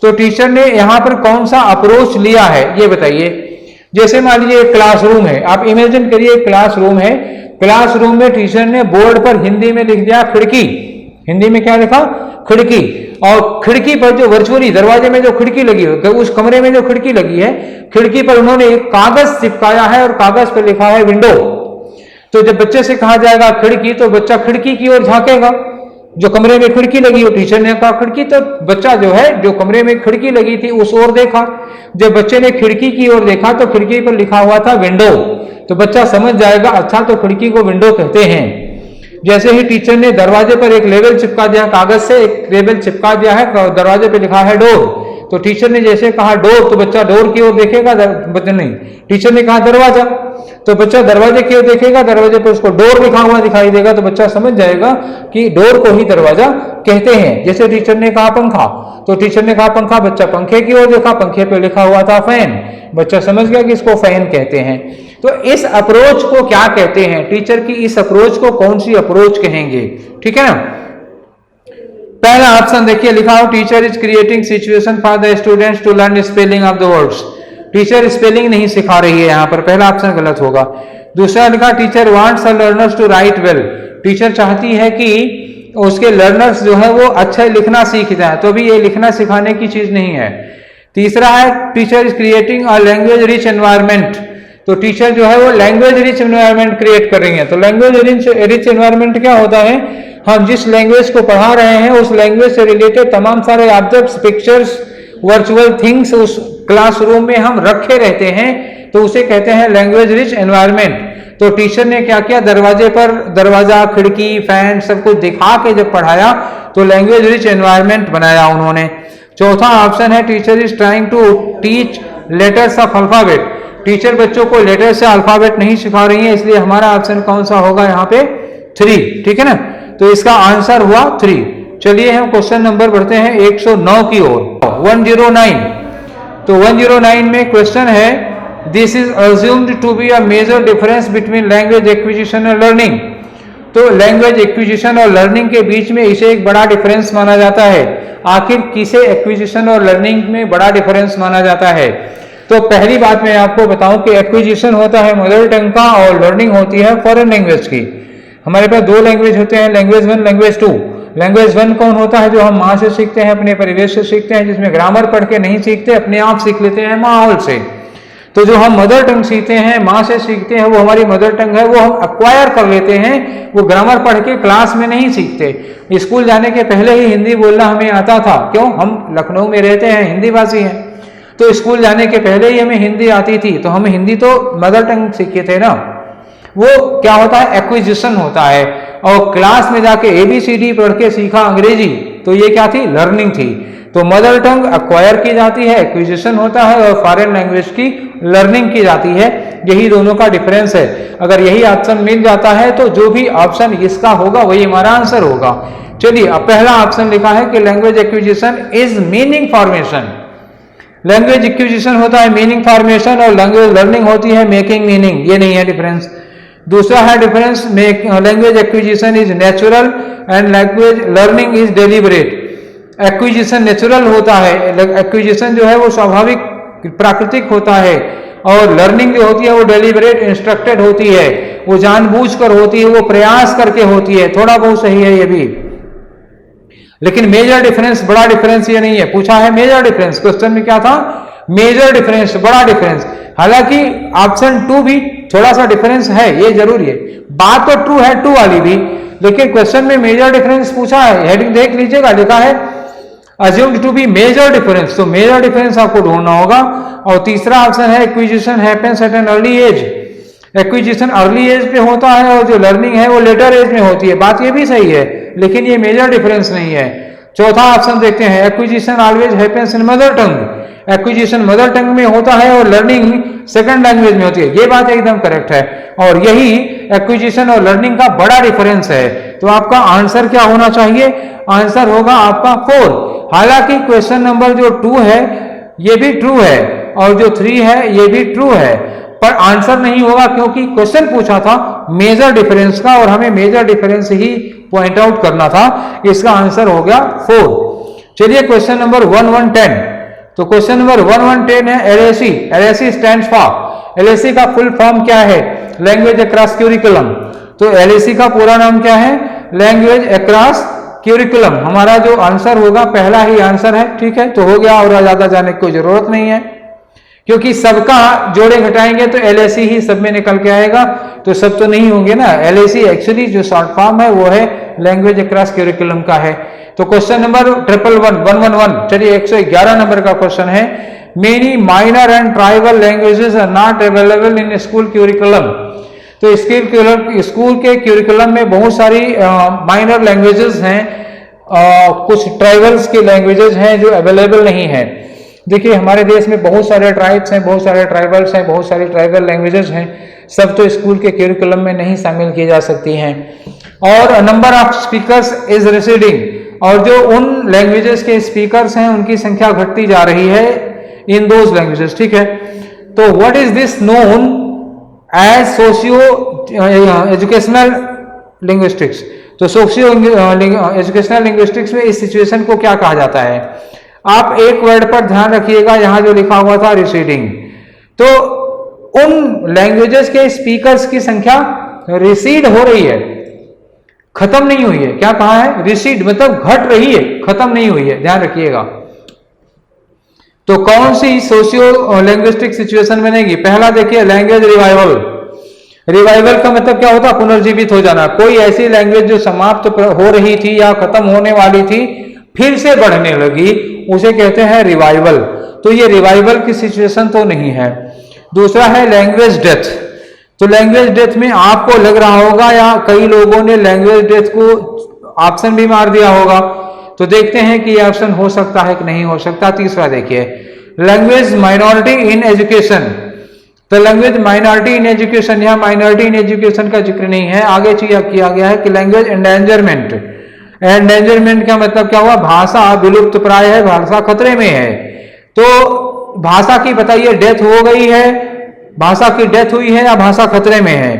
तो टीचर ने यहाँ पर कौन सा अप्रोच लिया है ये बताइए। जैसे मान लीजिए क्लासरूम है, आप इमेजिन करिए क्लासरूम है, क्लासरूम में टीचर ने बोर्ड पर हिंदी में लिख दिया खिड़की। हिंदी में क्या लिखा, खिड़की। और खिड़की पर जो वर्चुअली दरवाजे में जो खिड़की लगी है, उस कमरे में जो खिड़की लगी है, खिड़की पर उन्होंने एक कागज चिपकाया है और कागज पर लिखा है विंडो। तो जब बच्चे से कहा जाएगा खिड़की, तो बच्चा खिड़की की ओर झांकेगा, जो कमरे में खिड़की लगी हो। टीचर ने कहा खिड़की, तो बच्चा जो है जो कमरे में खिड़की लगी थी उस ओर देखा। जब बच्चे ने खिड़की की ओर देखा तो खिड़की पर लिखा हुआ था विंडो, तो बच्चा समझ जाएगा अच्छा तो खिड़की को विंडो कहते हैं। जैसे ही टीचर ने दरवाजे पर एक लेबल चिपका दिया, कागज से एक लेबल चिपका दिया है, दरवाजे पे लिखा है डोर, तो टीचर ने जैसे कहा डोर, तो बच्चा डोर की ओर देखेगा, बच्चा नहीं, टीचर ने कहा दरवाजा, तो बच्चा दरवाजे की ओर देखेगा, दरवाजे पर उसको डोर लिखा हुआ दिखाई देगा, तो बच्चा समझ जाएगा कि डोर को ही दरवाजा कहते हैं। जैसे टीचर ने कहा पंखा, तो टीचर ने कहा पंखा, बच्चा पंखे की ओर देखा, पंखे पे लिखा हुआ था फैन, बच्चा समझ गया कि इसको फैन कहते हैं। तो इस अप्रोच को क्या कहते हैं, टीचर की इस अप्रोच को कौन सी अप्रोच कहेंगे, ठीक है ना। पहला ऑप्शन देखिए लिखा हो, teacher is creating situation for the students to learn spelling of the words. Teacher spelling नहीं सिखा रही है यहाँ पर, पहला ऑप्शन गलत होगा। दूसरा लिखा teacher wants her learners to write well. Teacher चाहती है कि उसके लर्नर्स जो है वो अच्छा लिखना सीख जाए, तो भी ये लिखना सिखाने की चीज नहीं है। तीसरा है teacher is creating a language rich environment. तो टीचर जो है वो लैंग्वेज रिच एनवायरमेंट क्रिएट कर रही है। तो लैंग्वेज रिच एनवायरमेंट क्या होता है, हम जिस लैंग्वेज को पढ़ा रहे हैं उस लैंग्वेज से रिलेटेड तमाम सारे ऑब्जेक्ट्स, पिक्चर्स, वर्चुअल थिंग्स उस क्लासरूम में हम रखे रहते हैं, तो उसे कहते हैं लैंग्वेज रिच एनवायरमेंट। तो टीचर ने क्या किया, दरवाजे पर दरवाजा, खिड़की, फैन सब कुछ दिखा के जब पढ़ाया तो लैंग्वेज रिच एनवायरमेंट बनाया उन्होंने। चौथा ऑप्शन है teacher is trying to teach letters of alphabet. Teacher बच्चों को लेटर से अल्फाबेट नहीं सिखा रही है, इसलिए हमारा ऑप्शन कौन सा होगा यहाँ पे 3, ठीक है ना। तो इसका आंसर हुआ 3। चलिए हम क्वेश्चन नंबर बढ़ते हैं 109 की ओर, 109। तो 109 में क्वेश्चन है, this is assumed to be a major difference between language acquisition और लर्निंग। तो लैंग्वेज एक्विजिशन और लर्निंग के बीच में इसे एक बड़ा डिफरेंस माना जाता है। आखिर किसे एक्विजिशन और लर्निंग में बड़ा डिफरेंस माना जाता है। तो पहली बात मैं आपको बताऊं कि एक्विजिशन होता है मदर टंग का और लर्निंग होती है फॉरेन लैंग्वेज की। हमारे पास 2 लैंग्वेज होते हैं, लैंग्वेज 1, लैंग्वेज 2। लैंग्वेज 1 कौन होता है? जो हम माँ से सीखते हैं, अपने परिवेश से सीखते हैं, जिसमें ग्रामर पढ़ के नहीं सीखते, अपने आप सीख लेते हैं माहौल से। तो जो हम मदर टंग सीखते हैं, माँ से सीखते हैं, वो हमारी मदर टंग है, वो हम अक्वायर कर लेते हैं, वो ग्रामर पढ़ के क्लास में नहीं सीखते। स्कूल जाने के पहले ही हिंदी बोलना हमें आता था, क्यों? हम लखनऊ में रहते हैं, हिंदी भाषी हैं, तो स्कूल जाने के पहले ही हमें हिंदी आती थी, तो हम हिंदी तो मदर टंग सीखे थे ना। वो क्या होता है? एक्विजिशन होता है। और क्लास में जाके ABCD पढ़ के सीखा अंग्रेजी, तो ये क्या थी? लर्निंग थी। तो मदर टंग अक्वायर की जाती है, एक्विजिशन होता है, और फॉरेन लैंग्वेज की लर्निंग की जाती है। यही दोनों का डिफरेंस है। अगर यही ऑप्शन मिल जाता है तो जो भी ऑप्शन इसका होगा वही हमारा आंसर होगा। चलिए, अब पहला ऑप्शन लिखा है कि language acquisition is meaning formation. Language acquisition होता है मीनिंग फॉर्मेशन, और लैंग्वेज लर्निंग होती है मेकिंग मीनिंग। ये नहीं है डिफरेंस। दूसरा है difference, language acquisition is natural and language learning is deliberate. Acquisition natural होता है, एक्विजिशन जो है वो स्वाभाविक प्राकृतिक होता है, और लर्निंग जो होती है वो डेलिबरेट इंस्ट्रक्टेड होती है, वो जानबूझकर होती है, वो प्रयास करके होती है। थोड़ा बहुत सही है ये भी, लेकिन मेजर डिफरेंस, बड़ा डिफरेंस ये नहीं है। पूछा है मेजर डिफरेंस, क्वेश्चन में क्या था? मेजर डिफरेंस, बड़ा डिफरेंस। हालांकि ऑप्शन 2 भी थोड़ा सा डिफरेंस है, ये जरूरी है। बात तो ट्रू है, 2 वाली भी, लेकिन क्वेश्चन में मेजर डिफरेंस पूछा है। हेडिंग देख लीजिएगा, लिखा है assumed to be major difference, तो मेजर डिफरेंस आपको ढूंढना होगा। और तीसरा ऑप्शन है acquisition happens at an early age. Acquisition early age पे होता है, और जो लर्निंग है वो लेटर एज में होती है। बात ये भी सही है, लेकिन ये मेजर डिफरेंस नहीं है। चौथा ऑप्शन देखते हैं, acquisition always happens in mother tongue. Acquisition mother tongue में होता है और लर्निंग सेकंड लैंग्वेज में होती है। ये बात एकदम करेक्ट है, और यही एक्विजिशन और लर्निंग का बड़ा डिफरेंस है। तो आपका आंसर क्या होना चाहिए? आंसर होगा आपका 4। हालांकि क्वेश्चन नंबर जो 2 है ये भी ट्रू है, और जो 3 है ये भी ट्रू है, पर आंसर नहीं होगा, क्योंकि क्वेश्चन पूछा था मेजर डिफरेंस का, और हमें मेजर डिफरेंस ही पॉइंट आउट करना था। इसका आंसर हो गया 4। चलिए क्वेश्चन नंबर 1110। तो क्वेश्चन नंबर 1110 है LAC। LAC stands for, LAC का फुल फॉर्म क्या है? Language across curriculum. तो LAC का पूरा नाम क्या है? Language across curriculum. हमारा जो आंसर होगा पहला ही आंसर है, ठीक है, तो हो गया, और ज्यादा जाने की कोई जरूरत नहीं है, क्योंकि सबका जोड़े घटाएंगे तो LAC ही सब में निकल के आएगा, तो सब तो नहीं होंगे ना। LAC एक्चुअली जो शॉर्ट फॉर्म है वो है लैंग्वेज अक्रॉस क्यूरिकुलम का है। तो क्वेश्चन नंबर 111, चलिए 111 नंबर का क्वेश्चन है, many minor and tribal languages are not available in school curriculum. तो स्कूल के क्यूरिकुलम में बहुत सारी माइनर लैंग्वेजेस हैं, कुछ ट्राइबल्स की लैंग्वेजेस हैं जो अवेलेबल नहीं है। देखिए, हमारे देश में बहुत सारे ट्राइब्स हैं, बहुत सारे ट्राइबल्स हैं, बहुत सारी ट्राइबल लैंग्वेजेस हैं, सब तो स्कूल के क्यूरिकुलम में नहीं शामिल की जा सकती हैं। और number of speakers is receding, और जो उन लैंग्वेजेस के स्पीकर्स हैं उनकी संख्या घटती जा रही है इन दोज लैंग्वेजेस, ठीक है। तो what is this known as socio educational linguistics. तो सोशियो एजुकेशनल लिंग्विस्टिक्स में इस सिचुएशन को क्या कहा जाता है? आप एक वर्ड पर ध्यान रखिएगा, यहां जो लिखा हुआ था रिसीडिंग, तो उन लैंग्वेजेस के स्पीकर्स की संख्या रिसीड हो रही है, खत्म नहीं हुई है। क्या कहा है? रिसीड मतलब घट रही है, खत्म नहीं हुई है, ध्यान रखिएगा। तो कौन सी सोशियो लिंग्विस्टिक सिचुएशन बनेगी? पहला देखिए, लैंग्वेज रिवाइवल। रिवाइवल का मतलब क्या होता है? पुनर्जीवित हो जाना। कोई ऐसी लैंग्वेज जो समाप्त हो रही थी या खत्म होने वाली थी फिर से बढ़ने लगी, उसे कहते हैं रिवाइवल। तो ये रिवाइवल की सिचुएशन तो नहीं है। दूसरा है लैंग्वेज डेथ। तो लैंग्वेज डेथ में आपको लग रहा होगा या कई लोगों ने लैंग्वेज डेथ को ऑप्शन भी मार दिया होगा, तो देखते हैं कि ये ऑप्शन हो सकता है कि नहीं हो सकता। तीसरा देखिए, लैंग्वेज माइनॉरिटी इन एजुकेशन। तो लैंग्वेज माइनॉरिटी इन एजुकेशन, यहाँ माइनॉरिटी इन एजुकेशन का जिक्र नहीं है। आगे किया गया है कि लैंग्वेज एंडेंजरमेंट। एंडेंजरमेंट का मतलब क्या हुआ? भाषा विलुप्त प्राय है, भाषा खतरे में है। तो भाषा की बताइए डेथ हो गई है, भाषा की डेथ हुई है या भाषा खतरे में है?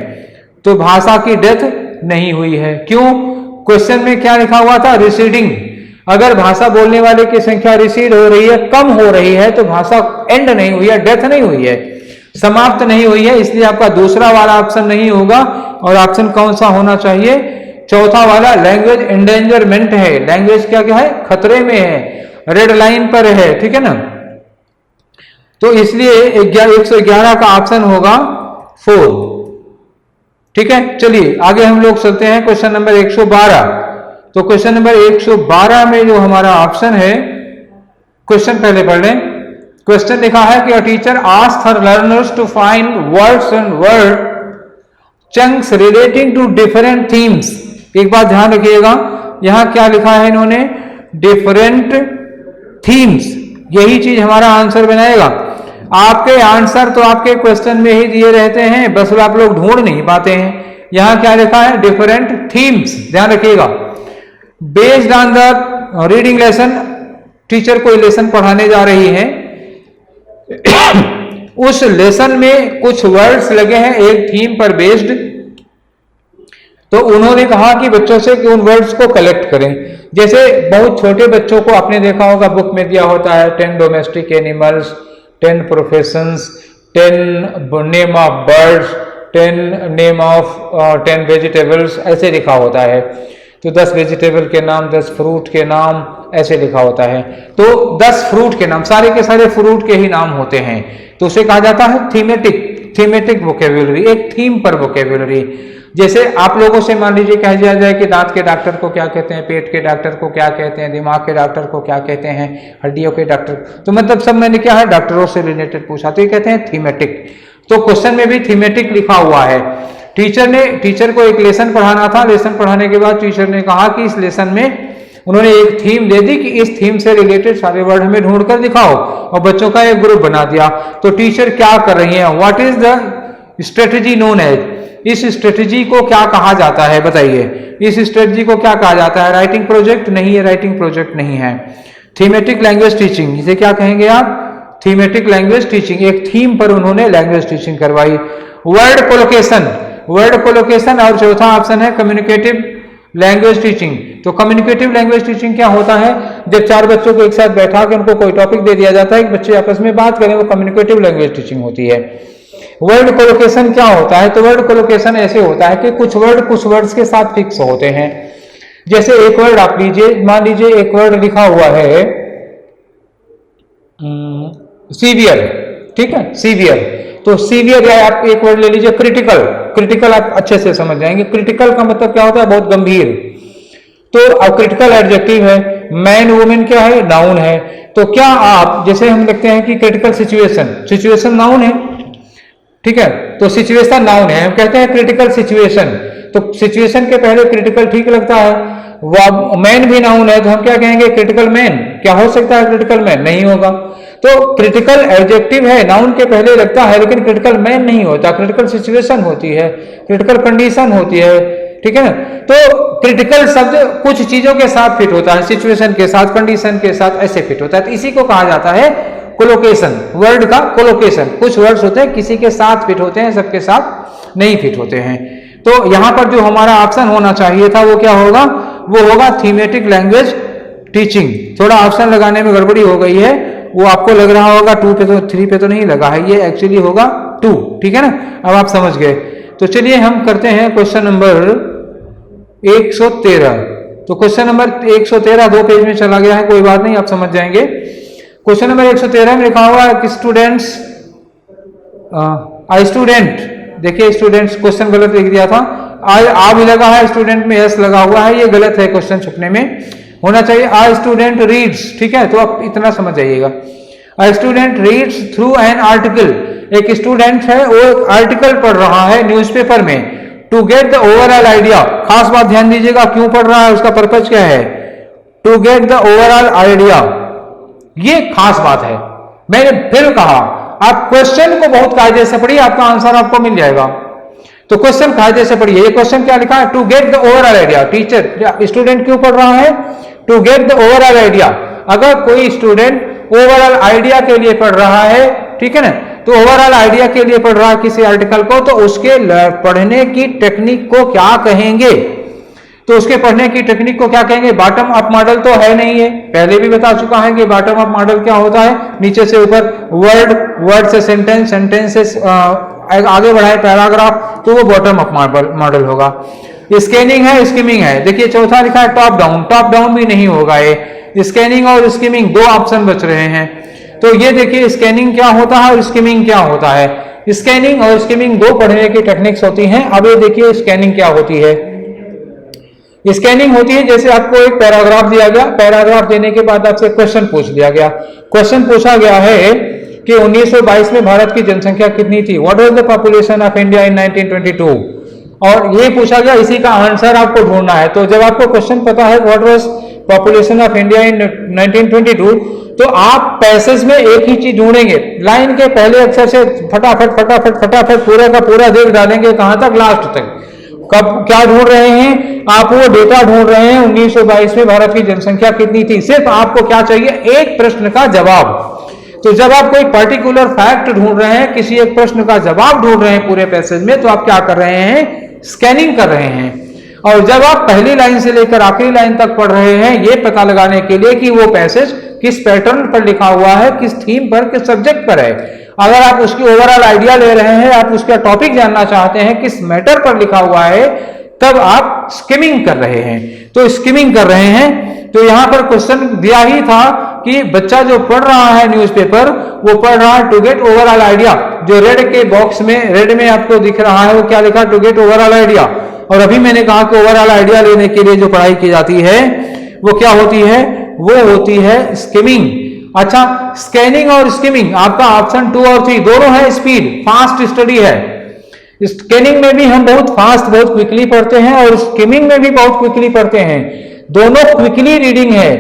तो भाषा की डेथ नहीं हुई है। क्यों? क्वेश्चन में क्या लिखा हुआ था? रिसीडिंग। अगर भाषा बोलने वाले की संख्या रिसीड हो रही है, कम हो रही है, तो भाषा एंड नहीं हुई है, डेथ नहीं हुई है, समाप्त नहीं हुई है। इसलिए आपका दूसरा वाला ऑप्शन नहीं होगा। और ऑप्शन कौन सा होना चाहिए? चौथा वाला लैंग्वेज एंडेंजरमेंट है, लैंग्वेज क्या क्या है, खतरे में है, रेड लाइन पर है, ठीक है ना। तो इसलिए 111 का ऑप्शन होगा 4, ठीक है। चलिए आगे हम लोग चलते हैं क्वेश्चन नंबर 112। तो क्वेश्चन नंबर 112 में जो हमारा ऑप्शन है, क्वेश्चन पहले पढ़ लें। क्वेश्चन लिखा है कि a teacher asked her learners to find words and word chunks relating to different themes. एक बात ध्यान रखिएगा, यहां क्या लिखा है इन्होंने, डिफरेंट थीम्स, यही चीज हमारा आंसर बनाएगा। आपके आंसर तो आपके क्वेश्चन में ही दिए रहते हैं, बस आप लोग ढूंढ नहीं पाते हैं। यहां क्या लिखा है, डिफरेंट थीम्स, ध्यान रखिएगा। Based on the reading lesson, teacher कोई लेसन पढ़ाने जा रही है, उस लेसन में कुछ वर्ड्स लगे हैं एक थीम पर बेस्ड, तो उन्होंने कहा कि बच्चों से कि उन वर्ड्स को कलेक्ट करें। जैसे बहुत छोटे बच्चों को आपने देखा होगा बुक में दिया होता है 10 domestic animals, 10 professions, 10 name of birds, 10 name of 10 vegetables, ऐसे लिखा होता है। तो 10 वेजिटेबल के नाम, 10 फ्रूट के नाम, ऐसे लिखा होता है। तो 10 फ्रूट के नाम, सारे के सारे फ्रूट के ही नाम होते हैं, तो उसे कहा जाता है थीमेटिक वोकेबुलरी, एक थीम पर वोकेबुलरी। जैसे आप लोगों से मान लीजिए कह दिया जाए कि दांत के डॉक्टर को क्या कहते हैं, पेट के डॉक्टर को क्या कहते हैं, दिमाग के डॉक्टर को क्या कहते हैं, हड्डियों के डॉक्टर, तो मतलब सब मैंने क्या है डॉक्टरों से रिलेटेड पूछा, तो ये कहते हैं थीमेटिक। तो क्वेश्चन में भी थीमेटिक लिखा हुआ है। टीचर को एक लेसन पढ़ाना था, लेसन पढ़ाने के बाद टीचर ने कहा कि इस लेसन में उन्होंने एक थीम दे दी कि इस थीम से रिलेटेड सारे वर्ड हमें ढूंढ कर दिखाओ, और बच्चों का एक ग्रुप बना दिया। तो टीचर क्या कर रही है, what is the strategy known as, इस स्ट्रेटेजी को क्या कहा जाता है, बताइए इस स्ट्रेटेजी को क्या कहा जाता है। राइटिंग प्रोजेक्ट नहीं है, राइटिंग प्रोजेक्ट नहीं है। थीमेटिक लैंग्वेज टीचिंग, इसे क्या कहेंगे आप, थीमेटिक लैंग्वेज टीचिंग, एक थीम पर उन्होंने लैंग्वेज टीचिंग करवाई। वर्ड कोलोकेशन, और चौथा ऑप्शन है कम्युनिकेटिव लैंग्वेज टीचिंग। तो कम्युनिकेटिव लैंग्वेज टीचिंग क्या होता है, जब 4 बच्चों को एक साथ बैठा के उनको कोई टॉपिक दे दिया जाता है कि बच्चे आपस में बात करें, वो कम्युनिकेटिव लैंग्वेज टीचिंग होती है। वर्ड कोलोकेशन क्या होता है, तो वर्ड कोलोकेशन ऐसे होता है कि कुछ वर्ड्स के साथ फिक्स होते हैं। जैसे एक वर्ड आप लीजिए, मान लीजिए एक वर्ड लिखा हुआ है सीवियर, ठीक है, सीवियर, तो सीवियर, या आप एक वर्ड ले लीजिए क्रिटिकल आप अच्छे से समझ जाएंगे। क्रिटिकल का मतलब क्या होता है, बहुत गंभीर। तो अब क्रिटिकल एडजेक्टिव है, मैन वुमेन क्या है, नाउन है। तो क्या आप, जैसे हम लिखते हैं कि क्रिटिकल सिचुएशन नाउन है, ठीक है, तो सिचुएशन नाउन है, हम कहते हैं क्रिटिकल सिचुएशन, तो सिचुएशन के पहले क्रिटिकल ठीक लगता है। मैन भी नाउन है, तो हम क्या कहेंगे, क्रिटिकल मैन। क्या हो सकता है क्रिटिकल मैन, नहीं होगा। तो क्रिटिकल एडजेक्टिव है, नाउन के पहले लगता है, लेकिन क्रिटिकल मैन नहीं होता, क्रिटिकल सिचुएशन होती है, क्रिटिकल कंडीशन होती है, ठीक है ना। तो क्रिटिकल शब्द कुछ चीजों के साथ फिट होता है, सिचुएशन के साथ, कंडीशन के साथ, ऐसे फिट होता है, तो इसी को कहा जाता है कोलोकेशन, वर्ड का कोलोकेशन। कुछ वर्ड्स होते हैं किसी के साथ फिट होते हैं, सबके साथ नहीं फिट होते हैं। तो यहां पर जो हमारा ऑप्शन होना चाहिए था वो क्या होगा, वो होगा थीमेटिक लैंग्वेज टीचिंग। थोड़ा ऑप्शन लगाने में गड़बड़ी हो गई है, वो आपको लग रहा होगा 2 पे, तो 3 पे तो नहीं लगा है, ये एक्चुअली होगा 2, ठीक है ना। अब आप समझ गए। तो चलिए हम करते हैं क्वेश्चन नंबर 113। तो क्वेश्चन नंबर 113 2 पेज में चला गया है, कोई बात नहीं, आप समझ जाएंगे। क्वेश्चन नंबर 113 में लिखा हुआ है कि स्टूडेंट्स, स्टूडेंट, देखिए स्टूडेंट्स क्वेश्चन गलत लिख दिया था, आ भी लगा है, स्टूडेंट में एस लगा हुआ है, ये गलत है, क्वेश्चन छुपने में होना चाहिए आ स्टूडेंट रीड्स, ठीक है। तो आप इतना समझ जाइएगा, a student reads through an article, एक स्टूडेंट है वो एक आर्टिकल पढ़ रहा है न्यूज़पेपर में, to get the overall idea. खास बात ध्यान दीजिएगा, क्यों पढ़ रहा है, उसका पर्पज क्या है, to get the overall idea, ये खास बात है। मैंने फिर कहा आप क्वेश्चन को बहुत कायदे से पढ़िए, आपका आंसर आपको मिल जाएगा। तो क्वेश्चन कायदे से पढ़िए, ये क्वेश्चन क्या लिखा है, to get the overall idea. Teacher, student क्यों पढ़ रहा है, to get the overall idea. अगर कोई स्टूडेंट ओवरऑल आइडिया के लिए पढ़ रहा है, ठीक है ना, तो ओवरऑल आइडिया के लिए पढ़ रहा है किसी आर्टिकल को, तो उसके पढ़ने की टेक्निक को क्या कहेंगे, तो उसके पढ़ने की टेक्निक को क्या कहेंगे। बॉटम अप मॉडल तो है नहीं है, पहले भी बता चुका है कि बॉटम अप मॉडल क्या होता है, नीचे से ऊपर वर्ड से सेंटेंस से आगे बढ़ाए पैराग्राफ, तो वो बॉटम अप मॉडल होगा। स्कैनिंग है, स्किमिंग है। देखिए चौथा लिखा है टॉप डाउन, टॉप डाउन भी नहीं होगा ये। स्कैनिंग और स्किमिंग दो ऑप्शन बच रहे हैं। तो ये देखिए स्कैनिंग क्या होता है और स्किमिंग क्या होता है। स्कैनिंग और स्किमिंग दो पढ़ने की टेक्निक्स होती हैं। अब ये देखिए स्कैनिंग क्या होती है। स्कैनिंग होती है जैसे आपको एक पैराग्राफ दिया गया, पैराग्राफ देने के बाद आपसे क्वेश्चन पूछ दिया गया। क्वेश्चन पूछा गया है कि 1922 में भारत की जनसंख्या कितनी थी, what was the population of India in 1922, और ये पूछा गया, इसी का आंसर आपको ढूंढना है। तो जब आपको क्वेश्चन पता है what was population of India in 1922, तो आप पैसेज में एक ही चीज ढूंढेंगे, लाइन के पहले अक्षर से फटाफट फटाफट फटाफट पूरा का पूरा देख डालेंगे, कहां तक, लास्ट तक। कब क्या ढूंढ रहे हैं आप, वो डेटा ढूंढ रहे हैं 1922 में भारत की जनसंख्या कितनी थी। सिर्फ आपको क्या चाहिए, एक प्रश्न का जवाब। तो जब आप कोई पर्टिकुलर फैक्ट ढूंढ रहे हैं, किसी एक प्रश्न का जवाब ढूंढ रहे हैं पूरे पैसेज में, तो आप क्या कर रहे हैं, स्कैनिंग कर रहे हैं। और जब आप पहली लाइन से लेकर आखिरी लाइन तक पढ़ रहे हैं, ये पता लगाने के लिए कि वो पैसेज किस पैटर्न पर लिखा हुआ है, किस थीम पर, किस सब्जेक्ट पर है। अगर आप उसकी ओवरऑल आइडिया ले रहे हैं, आप उसका टॉपिक जानना चाहते हैं, किस मैटर पर लिखा हुआ है, तब आप स्किमिंग कर रहे हैं। तो स्किमिंग कर रहे हैं। तो यहां पर क्वेश्चन दिया ही था कि बच्चा जो पढ़ रहा है न्यूज़पेपर, वो पढ़ रहा है टू गेट ओवरऑल आइडिया। जो रेड के बॉक्स में, रेड में आपको दिख रहा है, वो क्या लिखा, टू गेट ओवरऑल आइडिया। और अभी मैंने कहा कि ओवरऑल आइडिया लेने के लिए जो पढ़ाई की जाती है वो क्या होती है, वो होती है स्किमिंग। अच्छा, स्कैनिंग और स्किमिंग आपका ऑप्शन 2 और 3 दोनों है स्पीड, फास्ट स्टडी है। स्कैनिंग में भी हम बहुत फास्ट, बहुत क्विकली पढ़ते हैं, और स्किमिंग में भी बहुत क्विकली पढ़ते हैं। दोनों क्विकली रीडिंग है,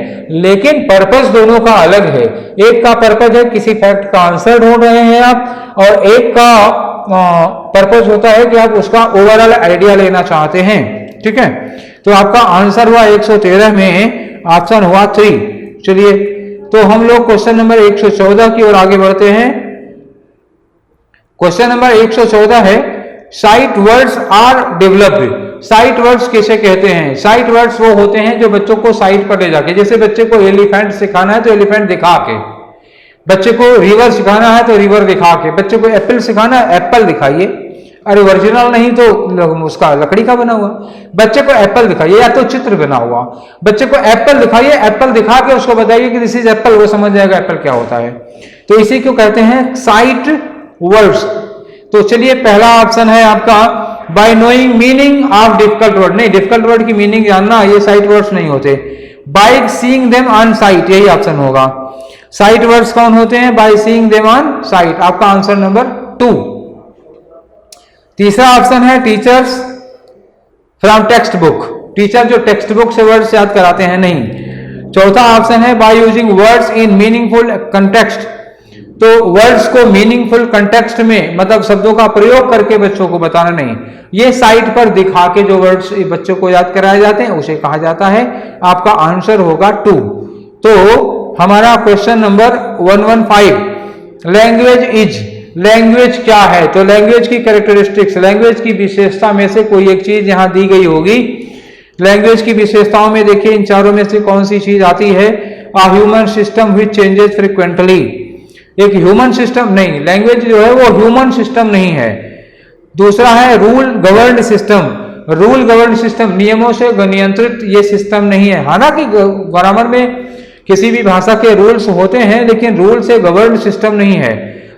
लेकिन पर्पस दोनों का अलग है। एक का पर्पस है किसी फैक्ट का आंसर ढूंढ रहे हैं आप, और एक का पर्पस होता है कि आप उसका ओवरऑल आइडिया लेना चाहते हैं। ठीक है, तो आपका आंसर हुआ 113 में ऑप्शन हुआ 3। चलिए, तो हम लोग क्वेश्चन नंबर 114 की ओर आगे बढ़ते हैं। क्वेश्चन नंबर 114 है, sight words are developed. Sight words किसे कहते हैं? साइट वर्ड्स वो होते हैं जो बच्चों को साइट पर ले जाके, जैसे बच्चे को एलिफेंट सिखाना है तो एलिफेंट दिखा के, बच्चे को रिवर सिखाना है तो रिवर दिखा के, बच्चे को एप्पल सिखाना है एप्पल दिखाइए, अरे ओरिजिनल नहीं तो उसका लकड़ी का बना हुआ, बच्चे को एप्पल दिखाइए, या तो चित्र बना हुआ, बच्चे को एप्पल दिखाइए, एप्पल दिखा के उसको बताइए कि दिस इज एप्पल, वो समझ जाएगा एप्पल क्या होता है। तो इसी को कहते हैं साइट वर्ड्स। तो चलिए, पहला ऑप्शन है आपका bye knowing meaning of difficult word. नहीं, डिफिकल्ट वर्ड की मीनिंग जानना, ये साइट वर्ड्स नहीं होते। By seeing them on site, यही ऑप्शन होगा। साइट वर्ड्स कौन होते हैं? By seeing them on site, आपका आंसर नंबर 2। तीसरा ऑप्शन है teachers from text book. Teacher जो टेक्स्ट बुक से वर्ड्स याद कराते हैं, नहीं। चौथा ऑप्शन है by using words in meaningful context. तो वर्ड्स को मीनिंगफुल कंटेक्स्ट में, मतलब शब्दों का प्रयोग करके बच्चों को बताना, नहीं। ये साइट पर दिखा के जो वर्ड्स बच्चों को याद कराए जाते हैं उसे कहा जाता है। आपका आंसर होगा 2। तो हमारा question number 115, language is. Language क्या है? तो लैंग्वेज की कैरेक्टरिस्टिक्स, लैंग्वेज की विशेषता में से कोई एक चीज यहां दी गई होगी। लैंग्वेज की विशेषताओं में देखिए, इन चारों में से कौन सी चीज आती है? A human system which changes frequently. एक ह्यूमन सिस्टम नहीं, लैंग्वेज जो है वो ह्यूमन सिस्टम नहीं है। दूसरा है rule governed system. Rule governed system, नियमों से नियंत्रित ये सिस्टम नहीं है। हालांकि ग्रामर में किसी भी भाषा के रूल्स होते हैं, लेकिन रूल से गवर्नड सिस्टम नहीं है।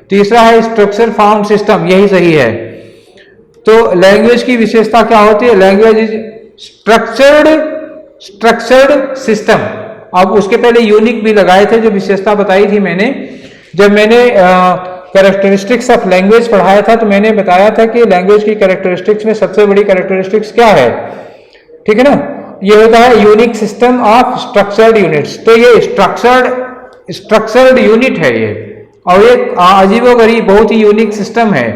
तीसरा है स्ट्रक्चर फाउंड सिस्टम, यही सही है। तो लैंग्वेज की विशेषता क्या होती है? Language is structured system. अब उसके पहले यूनिक भी लगाए थे, जो विशेषता बताई थी मैंने। जब मैंने कैरेक्टरिस्टिक्स ऑफ लैंग्वेज पढ़ाया था, तो मैंने बताया था कि लैंग्वेज की कैरेक्टरिस्टिक्स में सबसे बड़ी कैरेक्टरिस्टिक्स क्या है, ठीक है ना? ये होता है unique system of structured units. तो ये स्ट्रक्चर्ड यूनिट है ये, और ये अजीबोगरीब बहुत ही यूनिक सिस्टम है।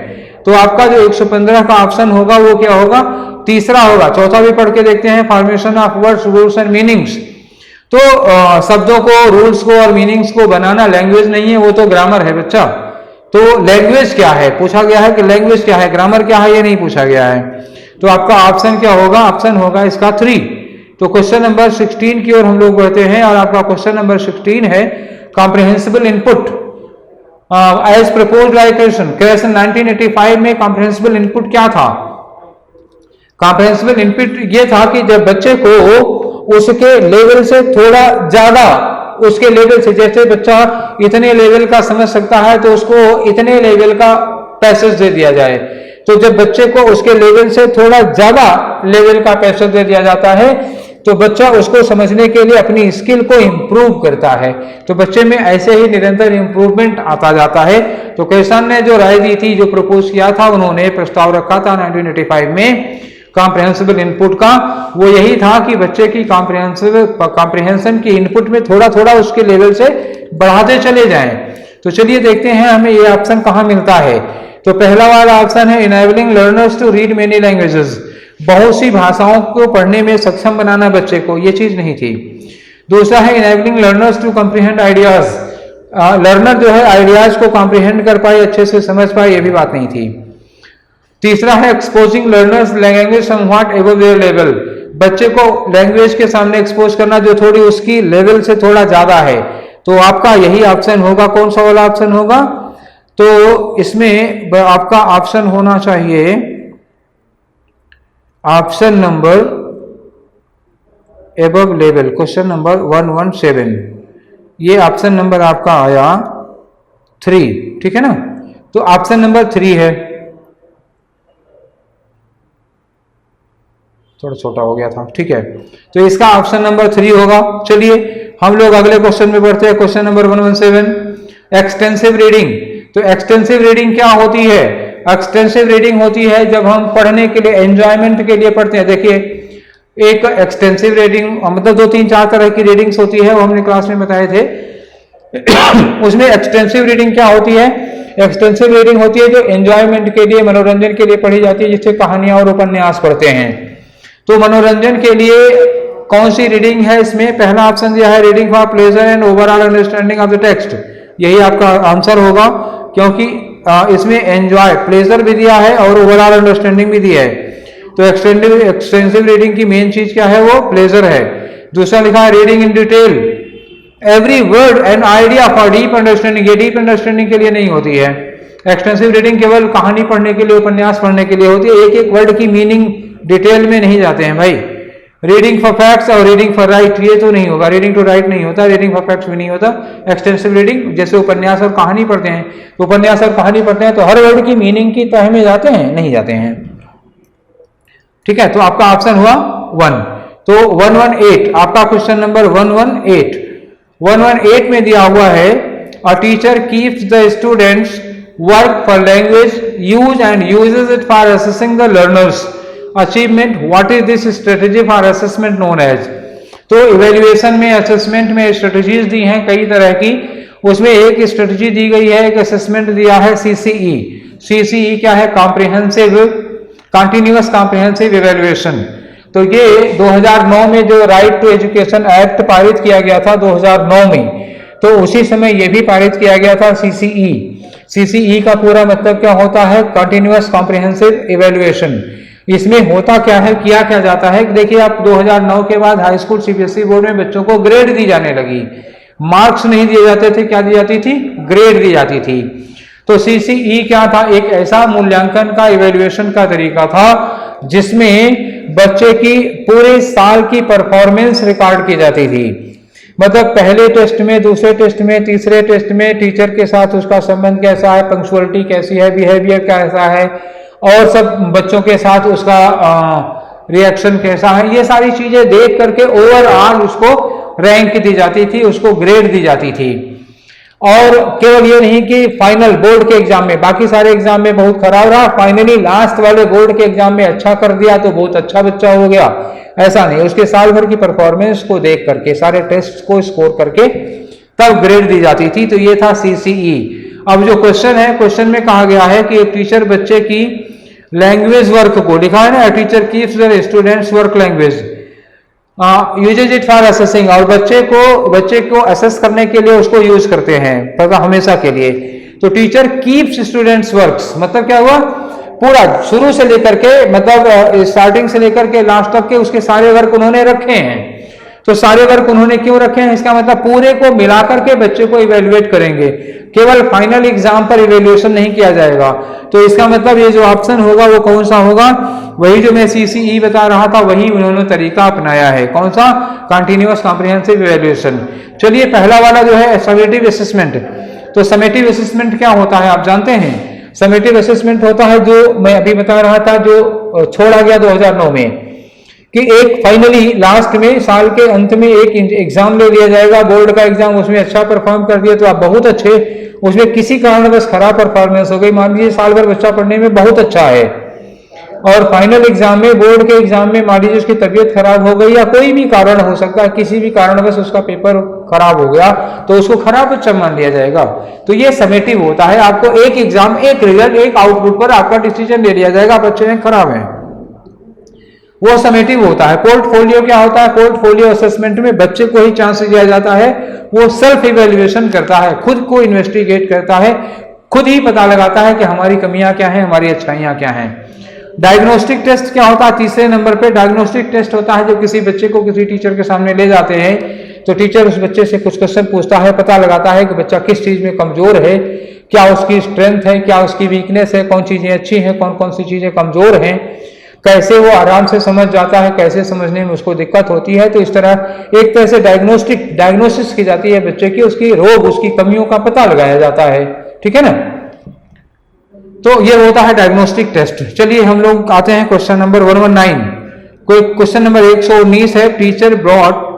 तो आपका जो 115 का ऑप्शन होगा वो क्या होगा? तीसरा होगा। चौथा भी पढ़ के देखते हैं, formation of words, rules and meanings. तो शब्दों को, रूल्स को और मीनिंग्स को बनाना लैंग्वेज नहीं है, वो तो ग्रामर है बच्चा। तो लैंग्वेज क्या है पूछा गया है कि लैंग्वेज क्या है, ग्रामर क्या है ये नहीं पूछा गया है। तो आपका ऑप्शन क्या होगा? ऑप्शन होगा इसका 3। तो क्वेश्चन नंबर 16 की ओर हम लोग बढ़ते हैं, और आपका क्वेश्चन नंबर 16 है comprehensible input as proposed by Krashen. Krashen 1985 में कॉम्प्रिहेंसिबल इनपुट क्या था? कॉम्प्रिहेंसिबल इनपुट ये था कि जब बच्चे को उसके लेवल से थोड़ा ज्यादा, उसके लेवल से, जैसे बच्चा इतने लेवल का समझ सकता है तो उसको इतने लेवल का पैसेज दे दिया जाए। तो जब बच्चे को उसके लेवल से थोड़ा ज्यादा लेवल का पैसेज दे दिया जाता है तो बच्चा उसको समझने के लिए अपनी स्किल को इंप्रूव करता है। तो बच्चे में ऐसे ही निरंतर इंप्रूवमेंट आता जाता है। तो कैसन ने जो राय दी थी, जो प्रपोज किया था, उन्होंने प्रस्ताव रखा था 1985 में कॉम्प्रिहेंसिबल इनपुट का, वो यही था कि बच्चे की कॉम्प्रिहेंशन की इनपुट में थोड़ा थोड़ा उसके लेवल से बढ़ाते चले जाएं। तो चलिए देखते हैं हमें ये ऑप्शन कहाँ मिलता है। तो पहला वाला ऑप्शन है enabling learners to read many languages, बहुत सी भाषाओं को पढ़ने में सक्षम बनाना बच्चे को, ये चीज नहीं थी। दूसरा है enabling learners to comprehend ideas, learner जो है आइडियाज को कॉम्प्रिहेंड कर पाए, अच्छे से समझ पाए, ये भी बात नहीं थी। तीसरा है exposing learners language somewhat above their level, बच्चे को लैंग्वेज के सामने एक्सपोज करना जो थोड़ी उसकी लेवल से थोड़ा ज्यादा है। तो आपका यही ऑप्शन होगा। कौन सा वाला ऑप्शन होगा? तो इसमें आपका ऑप्शन होना चाहिए option number above level, question number 117, ये ऑप्शन नंबर आपका आया 3, ठीक है ना। तो ऑप्शन नंबर 3 है, थोड़ा छोटा हो गया था, ठीक है। तो इसका ऑप्शन नंबर 3 होगा। चलिए हम लोग अगले क्वेश्चन में बढ़ते हैं। Question number 117, extensive reading. तो एक्सटेंसिव रीडिंग क्या होती है? एक्सटेंसिव रीडिंग होती है जब हम पढ़ने के लिए, एंजॉयमेंट के लिए पढ़ते हैं। देखिए एक एक्सटेंसिव रीडिंग मतलब 2-3-4 तरह की रीडिंग्स होती है, वो हमने क्लास में बताए थे। उसमें एक्सटेंसिव रीडिंग क्या होती है? एक्सटेंसिव रीडिंग होती है जो एंजॉयमेंट के लिए, मनोरंजन के लिए पढ़ी जाती है, जिससे कहानियां और उपन्यास पढ़ते हैं। तो मनोरंजन के लिए कौन सी रीडिंग है इसमें? पहला ऑप्शन दिया है reading for pleasure and overall understanding of the text, यही आपका आंसर होगा, क्योंकि इसमें एंजॉय, प्लेजर भी दिया है और ओवरऑल अंडरस्टैंडिंग भी दिया है। तो एक्सटेंसिव रीडिंग की मेन चीज क्या है? वो प्लेजर है। दूसरा लिखा है reading in detail every word and idea for deep understanding, ये डीप अंडरस्टैंडिंग के लिए नहीं होती है। एक्सटेंसिव रीडिंग केवल कहानी पढ़ने के लिए, उपन्यास पढ़ने के लिए होती है, एक एक वर्ड की मीनिंग डिटेल में नहीं जाते हैं भाई। रीडिंग फॉर फैक्ट्स और रीडिंग फॉर राइट ये तो नहीं होगा, रीडिंग टू राइट नहीं होता, रीडिंग फॉर फैक्ट्स भी नहीं होता। एक्सटेंसिव रीडिंग जैसे उपन्यास और कहानी पढ़ते हैं, तो उपन्यास और कहानी पढ़ते हैं तो हर वर्ड की मीनिंग की तह में जाते हैं, नहीं जाते हैं, ठीक है। तो आपका ऑप्शन हुआ 1। तो 118 आपका क्वेश्चन नंबर 118 में दिया हुआ है a teacher keeps the students work for language use and uses it for assessing the learners achievement, what is this strategy for assessment known as. तो इवेल्युएशन में, असेसमेंट में स्ट्रेटेजीज दी हैं कई तरह की, उसमें एक स्ट्रेटेजी दी गई है, एक असेसमेंट दिया है CCE। CCE क्या है? Comprehensive, continuous comprehensive evaluation. तो ये 2009 में जो राइट टू एजुकेशन एक्ट पारित किया गया था 2009 में, तो उसी समय ये भी पारित किया गया था CCE। CCE का पूरा मतलब क्या होता है? Continuous comprehensive evaluation. इसमें होता क्या है, किया क्या जाता है? देखिए आप 2009 के बाद हाई स्कूल CBSE बोर्ड में बच्चों को ग्रेड दी जाने लगी, मार्क्स नहीं दिए जाते थे, क्या दी जाती थी? ग्रेड दी जाती थी। तो CCE क्या था? एक ऐसा मूल्यांकन का, इवेल्युएशन का तरीका था जिसमें बच्चे की पूरे साल की परफॉर्मेंस रिकॉर्ड की जाती थी। मतलब पहले टेस्ट में, दूसरे टेस्ट में, तीसरे टेस्ट में टीचर के साथ उसका संबंध कैसा है, पंक्चुअलिटी कैसी है, बिहेवियर कैसा है, और सब बच्चों के साथ उसका रिएक्शन कैसा है, ये सारी चीजें देख करके ओवरऑल उसको रैंक दी जाती थी, उसको ग्रेड दी जाती थी। और केवल ये नहीं कि फाइनल बोर्ड के एग्जाम में, बाकी सारे एग्जाम में बहुत खराब रहा, फाइनली लास्ट वाले बोर्ड के एग्जाम में अच्छा कर दिया तो बहुत अच्छा बच्चा हो गया, ऐसा नहीं। उसके साल भर की परफॉर्मेंस को देख करके, सारे टेस्ट को स्कोर करके तब ग्रेड दी जाती थी। तो ये था CCE। अब जो क्वेश्चन है, क्वेश्चन में कहा गया है कि एक टीचर बच्चे की लैंग्वेज वर्क को, लिखा है ना, teacher keeps their students work language uses it for assessing, और बच्चे को असेस करने के लिए उसको यूज करते हैं पता हमेशा के लिए। तो टीचर कीप्स स्टूडेंट्स वर्क्स मतलब क्या हुआ? पूरा शुरू से लेकर के, मतलब स्टार्टिंग से लेकर के लास्ट तक के उसके सारे वर्क उन्होंने रखे हैं। तो सारे वर्क उन्होंने क्यों रखे हैं? इसका मतलब पूरे को मिलाकर के बच्चे को इवेल्युएट करेंगे, केवल फाइनल एग्जाम पर इवेल्युएशन नहीं किया जाएगा। तो इसका मतलब ये जो ऑप्शन होगा वो कौन सा होगा? वही जो मैं CCE बता रहा था वही उन्होंने तरीका अपनाया है। कौन सा? Continuous comprehensive evaluation. चलिए पहला वाला जो है समेटिव असेसमेंट। तो समेटिव असेसमेंट क्या होता है आप जानते हैं? समेटिव असेसमेंट होता है जो मैं अभी बता रहा था, जो छोड़ा गया 2009 में, कि एक फाइनली लास्ट में साल के अंत में एक एग्जाम ले लिया जाएगा, बोर्ड का एग्जाम। उसमें अच्छा परफॉर्म कर दिया तो आप बहुत अच्छे, उसमें किसी कारणवश खराब परफॉर्मेंस हो गई, मान लीजिए साल भर बच्चा पढ़ने में बहुत अच्छा है, और फाइनल एग्जाम में, बोर्ड के एग्जाम में मान लीजिए उसकी तबीयत खराब हो गई या कोई भी कारण हो सकता है, किसी भी कारणवश उसका पेपर खराब हो गया, तो उसको खराब बच्चा मान लिया जाएगा। तो ये समेटिव होता है। आपको एक एग्जाम, एक रिजल्ट, एक आउटपुट पर आपका डिसीजन ले लिया जाएगा, बच्चे में खराब है, वो समेटिव होता है। पोर्टफोलियो क्या होता है? पोर्टफोलियो असेसमेंट में बच्चे को ही चांस दिया जाता है, वो सेल्फ इवैल्यूएशन करता है, खुद को इन्वेस्टिगेट करता है, खुद ही पता लगाता है कि हमारी कमियां क्या हैं, हमारी अच्छाइयां क्या हैं। डायग्नोस्टिक टेस्ट क्या होता है? तीसरे नंबर पे डायग्नोस्टिक टेस्ट होता है, जब किसी बच्चे को किसी टीचर के सामने ले जाते हैं तो टीचर उस बच्चे से कुछ क्वेश्चन पूछता है, पता लगाता है कि बच्चा किस चीज में कमजोर है, क्या उसकी स्ट्रेंथ है, क्या उसकी वीकनेस है, कौन चीजें अच्छी हैं, कौन कौन सी चीजें कमजोर हैं, कैसे वो आराम से समझ जाता है, कैसे समझने में उसको दिक्कत होती है। तो इस तरह एक तरह से डायग्नोसिस की जाती है बच्चे की, उसकी रोग, उसकी कमियों का पता लगाया जाता है, ठीक है ना। तो ये होता है डायग्नोस्टिक टेस्ट। चलिए हम लोग आते हैं क्वेश्चन नंबर 119। कोई क्वेश्चन नंबर 119 है, teacher brought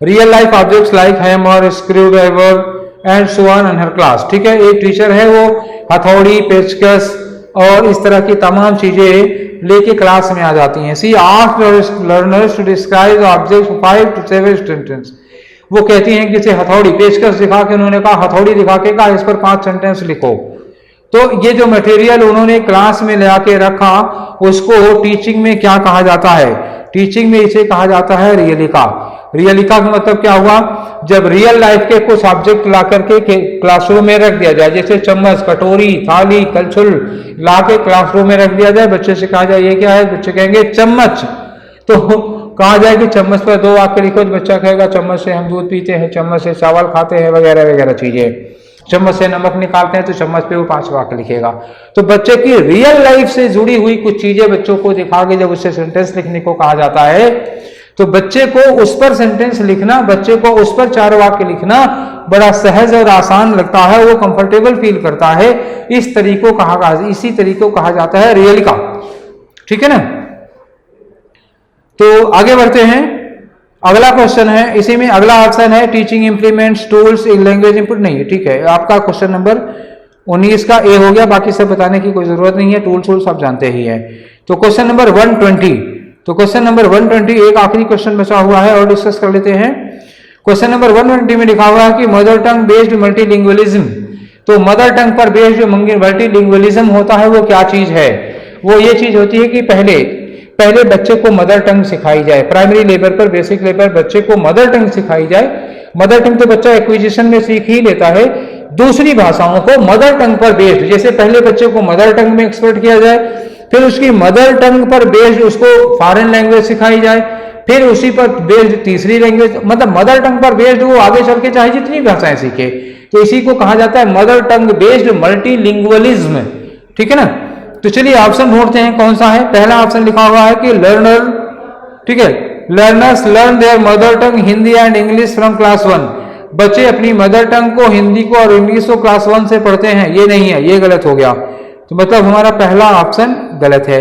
real life objects like hammer, screw driver and so on in her class. ठीक है, एक टीचर है, वो हथौड़ी, पेचकस और इस तरह की तमाम चीजें लेके क्लास में आ जाती हैं। She asked learners to describe objects 5 to 7 sentence. वो कहती हैं कि जैसे हथौड़ी, पेचकस दिखा के उन्होंने कहा, हथौड़ी दिखा के कहा इस पर 5 सेंटेंस लिखो। तो ये जो मटेरियल उन्होंने क्लास में ले आके रखा, उसको टीचिंग में क्या कहा जाता है? टीचिंग में इसे कहा जाता है रियलिका। रियलिका का मतलब क्या हुआ? जब रियल लाइफ के कुछ ऑब्जेक्ट ला करके क्लासरूम में रख दिया जाए, जैसे चम्मच, कटोरी, थाली, कलछुल ला के क्लासरूम में रख दिया जाए, बच्चे से कहा जाए ये क्या है, बच्चे कहेंगे चम्मच। तो कहा जाए कि चम्मच पर 2 वाक्य लिखो, तो बच्चा कहेगा चम्मच से हम दूध पीते हैं, चम्मच से चावल खाते हैं, वगैरह वगैरह चीजें। चम्मच से नमक निकालते हैं तो चम्मच पे वो 5 वाक्य लिखेगा। तो बच्चे की रियल लाइफ से जुड़ी हुई कुछ चीजें बच्चों को दिखा के जब उससे सेंटेंस लिखने को कहा जाता है, तो बच्चे को उस पर सेंटेंस लिखना, बच्चे को उस पर 4 वाक्य लिखना बड़ा सहज और आसान लगता है, वो कंफर्टेबल फील करता है। इसी तरीकों कहा जाता है रियलिका। ठीक है ना। तो आगे बढ़ते हैं, अगला क्वेश्चन है, इसी में अगला ऑप्शन है teaching implements, tools, language input. नहीं, ठीक है, आपका क्वेश्चन नंबर 19 का ए हो गया, बाकी सब बताने की कोई जरूरत नहीं है, टूल्स आप जानते ही हैं। तो क्वेश्चन नंबर 120, तो क्वेश्चन नंबर 120 एक आखिरी क्वेश्चन बचा हुआ है और डिस्कस कर लेते हैं। क्वेश्चन नंबर 120 में लिखा हुआ है कि मदर टंग बेस्ड मल्टीलिंगुअलिज्म। तो मदर टंग पर बेस्ड जो मल्टीलिंगुअलिज्म होता है वो क्या चीज है? वो ये चीज होती है कि पहले बच्चे को मदर टंग सिखाई जाए, प्राइमरी लेवल पर, बेसिक लेवल पर बच्चे को मदर टंग सिखाई जाए। मदर टंग तो बच्चा एक्विजिशन में सीख ही लेता है, दूसरी भाषाओं को मदर टंग पर बेस्ड, जैसे पहले बच्चे को मदर टंग में एक्सपर्ट किया जाए, फिर उसकी मदर टंग पर बेस्ड उसको फॉरेन लैंग्वेज सिखाई जाए, फिर उसी पर बेस्ड तीसरी लैंग्वेज, मतलब मदर टंग पर बेस्ड वो आगे चल के चाहे जितनी भाषाएं सीखे। तो इसी को कहा जाता है मदर टंग बेस्ड मल्टीलिंगुअलिज्म। ठीक है ना। तो चलिए ऑप्शन ढूंढते हैं कौन सा है। पहला ऑप्शन लिखा हुआ है कि लर्नर, ठीक है, learners learn their mother tongue Hindi and English from class 1। बच्चे अपनी मदर टंग को, हिंदी को और इंग्लिश को क्लास 1 से पढ़ते हैं। ये नहीं है, ये गलत हो गया। तो मतलब हमारा पहला ऑप्शन गलत है।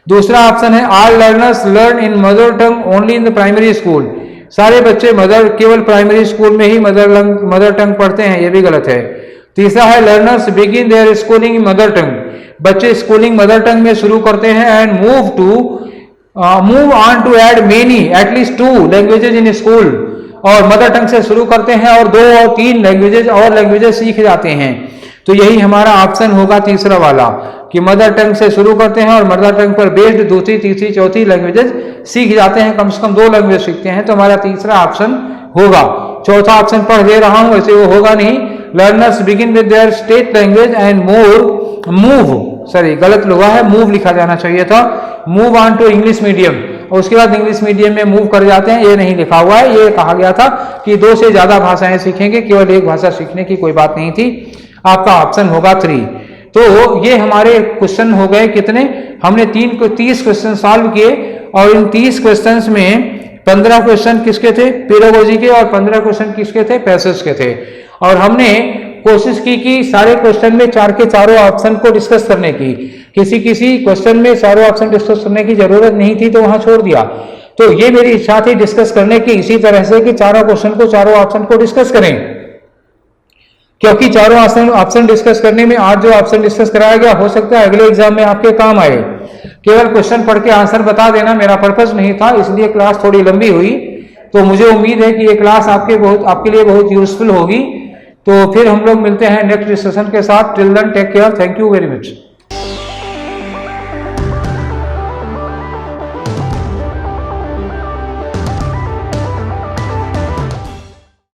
दूसरा ऑप्शन है all learners learn in mother tongue only in the primary school. सारे बच्चे केवल प्राइमरी स्कूल में ही मदर टंग पढ़ते हैं। ये भी गलत है। तीसरा है learners begin their schooling in mother tongue. बच्चे स्कूलिंग मदर टंग में शुरू करते हैं and move on to add many at least 2 languages in school. और मदर टंग से शुरू करते हैं और 2 और 3 लैंग्वेजेज सीख जाते हैं। तो यही हमारा ऑप्शन होगा तीसरा वाला, कि मदर टंग से शुरू करते हैं और मदर टंग पर बेस्ड दूसरी, तीसरी, चौथी लैंग्वेजेज सीख जाते हैं, कम से कम 2 लैंग्वेज सीखते हैं। तो हमारा तीसरा ऑप्शन होगा। चौथा ऑप्शन पढ़ दे रहा हूं, वैसे वो होगा नहीं। Learners begin with their state language and गलत हुआ है, मूव लिखा जाना चाहिए था, move on to English medium, और उसके बाद इंग्लिश मीडियम में मूव कर जाते हैं। ये नहीं लिखा हुआ है। ये कहा गया था कि 2 से ज्यादा भाषाएं सीखेंगे, केवल एक भाषा सीखने की कोई बात नहीं थी। आपका ऑप्शन होगा 3। तो ये हमारे क्वेश्चन हो गए कितने, हमने 30 क्वेश्चन सॉल्व किए और इन 30 क्वेश्चंस में 15 क्वेश्चन किसके थे, पेडागोजी के, और 15 क्वेश्चन किसके थे, पैसेज के थे। और हमने कोशिश की कि सारे क्वेश्चन में 4 के चारों ऑप्शन को डिस्कस करने की, किसी क्वेश्चन में चारों ऑप्शन डिस्कस करने की जरूरत नहीं थी तो वहां छोड़ दिया। तो ये मेरी इच्छा थी डिस्कस करने की इसी तरह से कि चारों क्वेश्चन को, चारों ऑप्शन को डिस्कस करें, क्योंकि चारों ऑप्शन डिस्कस करने में आज जो ऑप्शन डिस्कस कराया गया हो सकता है अगले एग्जाम में आपके काम आए। केवल क्वेश्चन पढ़ के आंसर बता देना मेरा पर्पस नहीं था, इसलिए क्लास थोड़ी लंबी हुई। तो मुझे उम्मीद है कि ये क्लास आपके लिए बहुत यूजफुल होगी। तो फिर हम लोग मिलते हैं नेक्स्ट डिस्कशन के साथ। Till then take care, thank you very much.